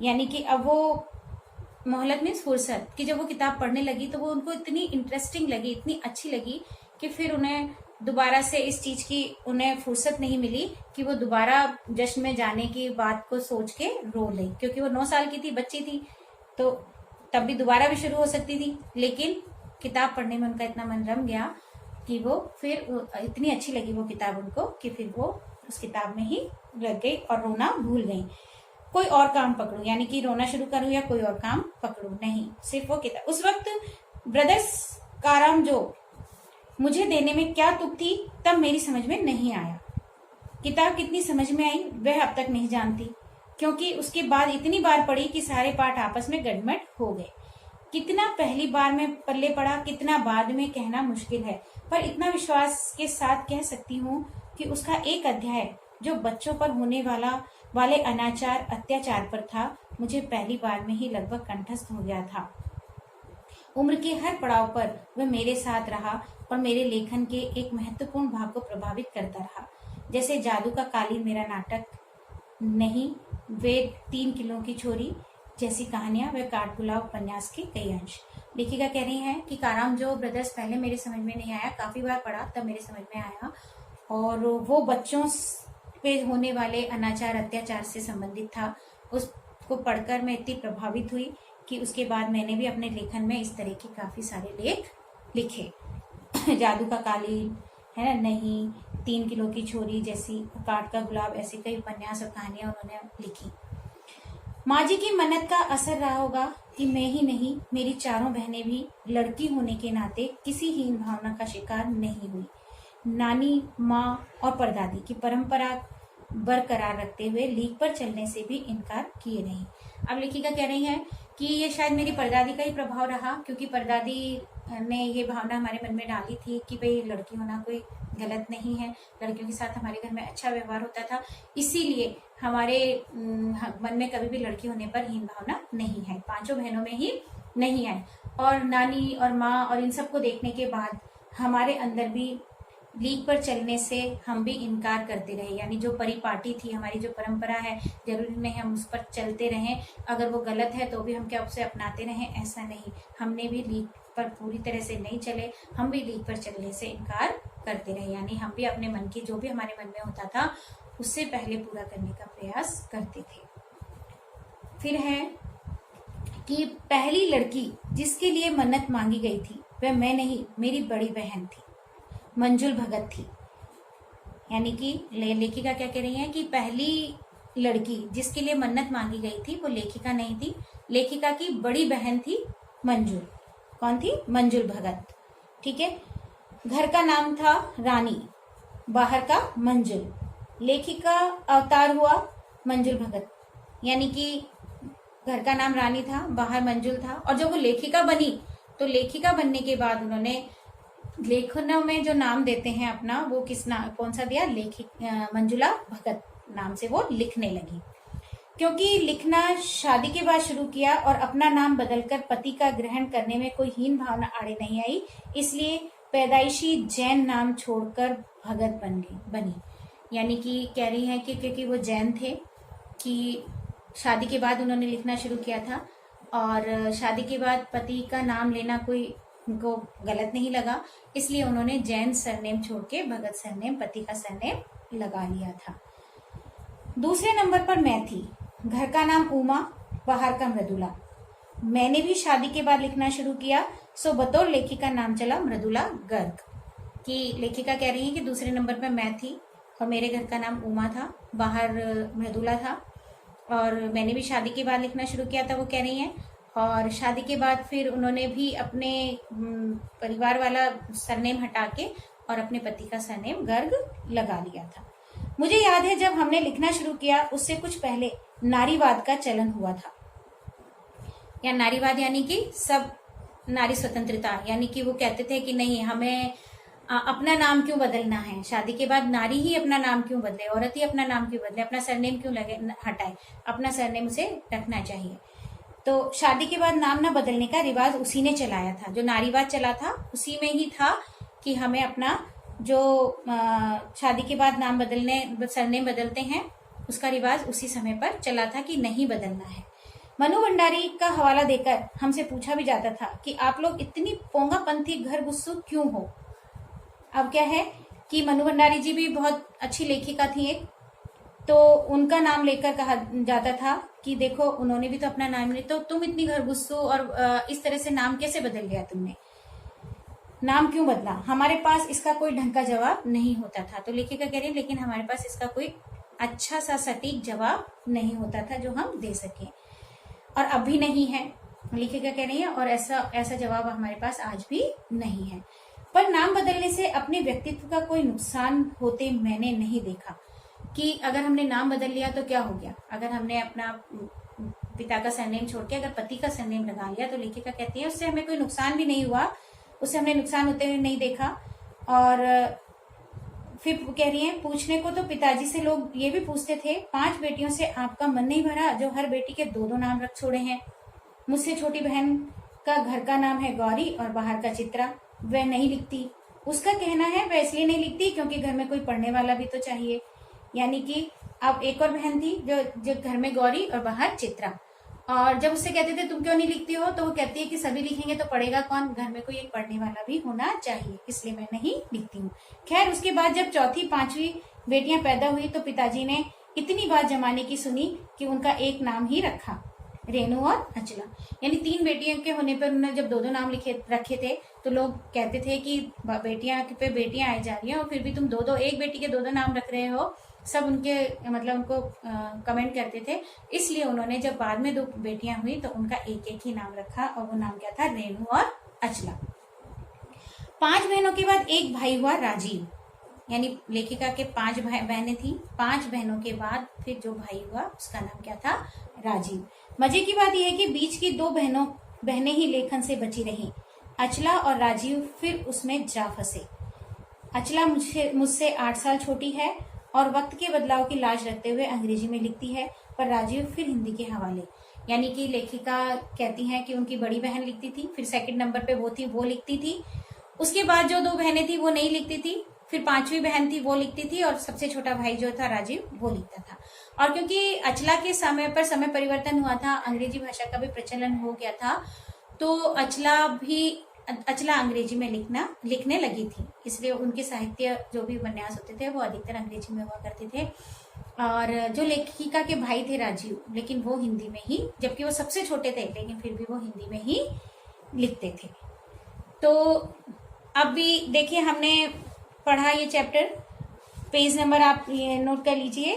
यानी कि अब वो मोहलत मीन्स फुर्सत, कि जब वो किताब पढ़ने लगी तो वो उनको इतनी इंटरेस्टिंग लगी, इतनी अच्छी लगी कि फिर उन्हें दोबारा से इस चीज की उन्हें फुर्सत नहीं मिली कि वो दोबारा जश्न में जाने की बात को सोच के रो ले, क्योंकि वो 9 साल की थी, बच्ची थी, तो तब भी दोबारा भी शुरू हो सकती थी। लेकिन किताब पढ़ने में उनका इतना मन रम गया कि वो फिर इतनी अच्छी लगी वो किताब उनको कि फिर वो उस किताब में ही लग गई और रोना भूल गई। कोई और काम पकड़ूं, यानी कि रोना शुरू करूं या कोई और काम पकड़ूं, नहीं, सिर्फ वो किताब। उस वक्त ब्रदर्स काराम जो मुझे देने में क्या तुक थी तब मेरी समझ में नहीं आया। किताब कितनी समझ में आई वह अब तक नहीं जानती, क्योंकि उसके बाद इतनी बार पढ़ी कि सारे पाठ आपस में गड़मट हो गए। कितना पहली बार में पल्ले पड़ा, कितना बाद में कहना मुश्किल है, पर इतना विश्वास के साथ कह सकती हूँ कि उसका एक अध्याय जो बच्चों पर होने वाले अनाचार अत्याचार पर था, मुझे पहली बार में ही लगभग कंठस्थ हो गया था। उम्र के हर पड़ाव पर वह मेरे साथ रहा और मेरे लेखन के एक महत्वपूर्ण भाग को प्रभावित करता रहा। जैसे जादू का कालीन मेरा नाटक नहीं, वे 3 किलो की छोरी जैसी कहानियां, वे काठगुलाब उपन्यास के कई अंश। लेखिका कह रही हैं कि काराम जो ब्रदर्स पहले मेरे समझ में नहीं आया, काफी बार पढ़ा तब मेरे समझ में आया, और वो बच्चों पे होने वाले अनाचार अत्याचार से संबंधित था। उसको पढ़कर मैं इतनी प्रभावित हुई कि उसके बाद मैंने भी अपने लेखन में इस तरह के काफी सारे लेख लिखे। जादू का कालीन है ना, नहीं, 3 किलो की छोरी जैसी, काठ का गुलाब, ऐसे कई उपन्यास और कहानियां उन्होंने लिखी। माँ जी की मन्नत का असर रहा होगा कि मैं ही नहीं, मेरी चारों बहनें भी लड़की होने के नाते किसी हीन भावना का शिकार नहीं हुई। नानी, माँ और परदादी की परंपरा बरकरार रखते हुए लीक पर चलने से भी इनकार किए नहीं। अब लेखिका कह रही हैं कि ये शायद मेरी परदादी का ही प्रभाव रहा, क्योंकि परदादी ने ये भावना हमारे मन में डाली थी कि भाई लड़की होना कोई गलत नहीं है, लड़कियों के साथ हमारे घर में अच्छा व्यवहार होता था, इसीलिए हमारे मन में कभी भी लड़की होने पर हीन भावना नहीं है, 5 बहनों में ही नहीं है। और नानी और माँ और इन सबको देखने के बाद हमारे अंदर भी लीक पर चलने से हम भी इनकार करते रहे, यानी जो परिपाटी थी, हमारी जो परंपरा है, जरूरी नहीं हम उस पर चलते रहें, अगर वो गलत है तो भी हम क्या उसे अपनाते रहें, ऐसा नहीं, हमने भी लीक पर पूरी तरह से नहीं चले, हम भी लीक पर चलने से इनकार करते रहे, यानी हम भी अपने मन की जो भी हमारे मन में होता था उससे पहले पूरा करने का प्रयास करते थे। फिर है कि पहली लड़की जिसके लिए मन्नत मांगी गई थी वह मैं नहीं, मेरी बड़ी बहन थी, मंजुल भगत थी। यानी कि लेखिका क्या कह रही है कि पहली लड़की जिसके लिए मन्नत मांगी गई थी वो लेखिका नहीं थी, लेखिका की बड़ी बहन थी मंजुल। कौन थी? मंजुल भगत। ठीक है। घर का नाम था रानी, बाहर का मंजुल। लेखिका अवतार हुआ मंजुल भगत, यानी कि घर का नाम रानी था, बाहर मंजुल था, और जब वो लेखिका बनी तो लेखिका बनने के बाद उन्होंने लेखनों में जो नाम देते हैं अपना, वो कौन सा दिया? मंजुला भगत नाम से वो लिखने लगी। क्योंकि लिखना शादी के बाद शुरू किया और अपना नाम बदलकर पति का ग्रहण करने में कोई हीन भावना आड़े नहीं आई, इसलिए पैदाइशी जैन नाम छोड़कर भगत बनी। यानी कि कह रही है कि क्योंकि वो जैन थे, कि शादी के बाद उन्होंने लिखना शुरू किया था और शादी के बाद पति का नाम लेना कोई उनको गलत नहीं लगा, इसलिए उन्होंने जैन सरनेम छोड़ के भगत सरनेम, पति का सरनेम लगा लिया था। दूसरे नंबर पर मैं थी। घर का नाम उमा, बाहर का मृदुला। मैंने भी शादी के बाद लिखना शुरू किया, सो बतौर लेखिका नाम चला मृदुला गर्ग। कि लेखिका कह रही है कि दूसरे नंबर पर मैं थी और मेरे घर का नाम उमा था, बाहर मृदुला था, और मैंने भी शादी के बाद लिखना शुरू किया था, वो कह रही हैं। और शादी के बाद फिर उन्होंने भी अपने परिवार वाला सरनेम हटा के और अपने पति का सरनेम गर्ग लगा लिया था। मुझे याद है जब हमने लिखना शुरू किया उससे कुछ पहले नारीवाद का चलन हुआ था। या नारीवाद यानी कि सब नारी स्वतंत्रता, यानी कि वो कहते थे कि नहीं, हमें अपना नाम क्यों बदलना है, शादी के बाद नारी ही अपना नाम क्यों बदले, औरत ही अपना नाम क्यों बदले, अपना सरनेम क्यों हटाए, अपना सरनेम उसे रखना चाहिए। तो शादी के बाद नाम ना बदलने का रिवाज उसी ने चलाया था, जो नारीवाद चला था उसी में ही था कि हमें अपना जो शादी के बाद नाम बदलने सरनेम बदलते हैं उसका रिवाज उसी समय पर चला था कि नहीं बदलना है। मनु भंडारी का हवाला देकर हमसे पूछा भी जाता था कि आप लोग इतनी पोंगापंथी घर गुस्सू क्यों हो। अब क्या है कि मनु भंडारी जी भी बहुत अच्छी लेखिका थी एक, तो उनका नाम लेकर कहा जाता था कि देखो उन्होंने भी तो अपना नाम नहीं, तो तुम इतनी घर गुस्सू और इस तरह से नाम कैसे बदल लिया तुमने, नाम क्यों बदला। हमारे पास इसका कोई ढंग का जवाब नहीं होता था। तो लेखिका कह रही है लेकिन हमारे पास इसका कोई अच्छा सा सटीक जवाब नहीं होता था जो हम दे सकें, और अब भी नहीं है, लेखिका कह रही है, और ऐसा जवाब हमारे पास आज भी नहीं है। पर नाम बदलने से अपने व्यक्तित्व का कोई नुकसान होते मैंने नहीं देखा कि अगर हमने नाम बदल लिया तो क्या हो गया। अगर हमने अपना पिता का सरनेम छोड़ के अगर पति का सरनेम लगा लिया तो लेखिका कहती है उससे हमें कोई नुकसान भी नहीं हुआ, उससे हमने नुकसान होते हुए नहीं देखा। और फिर कह रही है पूछने को तो पिताजी से लोग ये भी पूछते थे 5 बेटियों से आपका मन नहीं भरा जो हर बेटी के 2-2 नाम रख छोड़े हैं। मुझसे छोटी बहन का घर का नाम है गौरी और बाहर का चित्रा, वह नहीं लिखती। उसका कहना है वह इसलिए नहीं लिखती क्योंकि घर में कोई पढ़ने वाला भी तो चाहिए। यानी कि अब एक और बहन थी जो घर में गौरी और बाहर चित्रा, और जब उससे कहते थे तुम क्यों नहीं लिखती हो तो वो कहती है कि सभी लिखेंगे तो पढ़ेगा कौन, घर में कोई एक पढ़ने वाला भी होना चाहिए, इसलिए मैं नहीं लिखती हूँ। खैर उसके बाद जब 4th 5वीं बेटियां पैदा हुई तो पिताजी ने इतनी बात जमाने की सुनी कि उनका एक नाम ही रखा, रेणु और अचला। यानी 3 बेटियों के होने पर उन्होंने जब 2-2 नाम रखे थे तो लोग कहते थे कि बेटियां पे बेटियां आई जा रही हैं और फिर भी तुम 2-2 एक बेटी के 2-2 नाम रख रहे हो, सब उनके मतलब उनको कमेंट करते थे। इसलिए उन्होंने जब बाद में 2 बेटियां हुई तो उनका एक ही नाम रखा और वो नाम क्या था, रेणु और अचला। 5 बहनों के बाद एक भाई हुआ राजीव, यानी लेखिका के 5 बहनें थी, 5 बहनों के बाद फिर जो भाई हुआ उसका नाम क्या था, राजीव। मजे की बात यह है कि बीच की 2 बहनें ही लेखन से बची रही, अचला और राजीव फिर उसमें जा फंसे। अचला मुझसे 8 साल छोटी है और वक्त के बदलाव की लाज रखते हुए अंग्रेजी में लिखती है, पर राजीव फिर हिंदी के हवाले। यानी कि लेखिका कहती हैं कि उनकी बड़ी बहन लिखती थी, फिर 2nd नंबर पे वो थी, वो लिखती थी, उसके बाद जो 2 बहनें थी वो नहीं लिखती थी, फिर 5वीं बहन थी वो लिखती थी, और सबसे छोटा भाई जो था राजीव वो लिखता था। और क्योंकि अचला के समय पर समय परिवर्तन हुआ था, अंग्रेजी भाषा का भी प्रचलन हो गया था, तो अचला अंग्रेजी में लिखने लगी थी, इसलिए उनके साहित्य जो भी उपन्यास होते थे वो अधिकतर अंग्रेजी में हुआ करते थे। और जो लेखिका के भाई थे राजीव, लेकिन वो हिंदी में ही, जबकि वो सबसे छोटे थे लेकिन फिर भी वो हिंदी में ही लिखते थे। तो अब भी देखिए हमने पढ़ा ये चैप्टर, पेज नंबर आप ये नोट कर लीजिए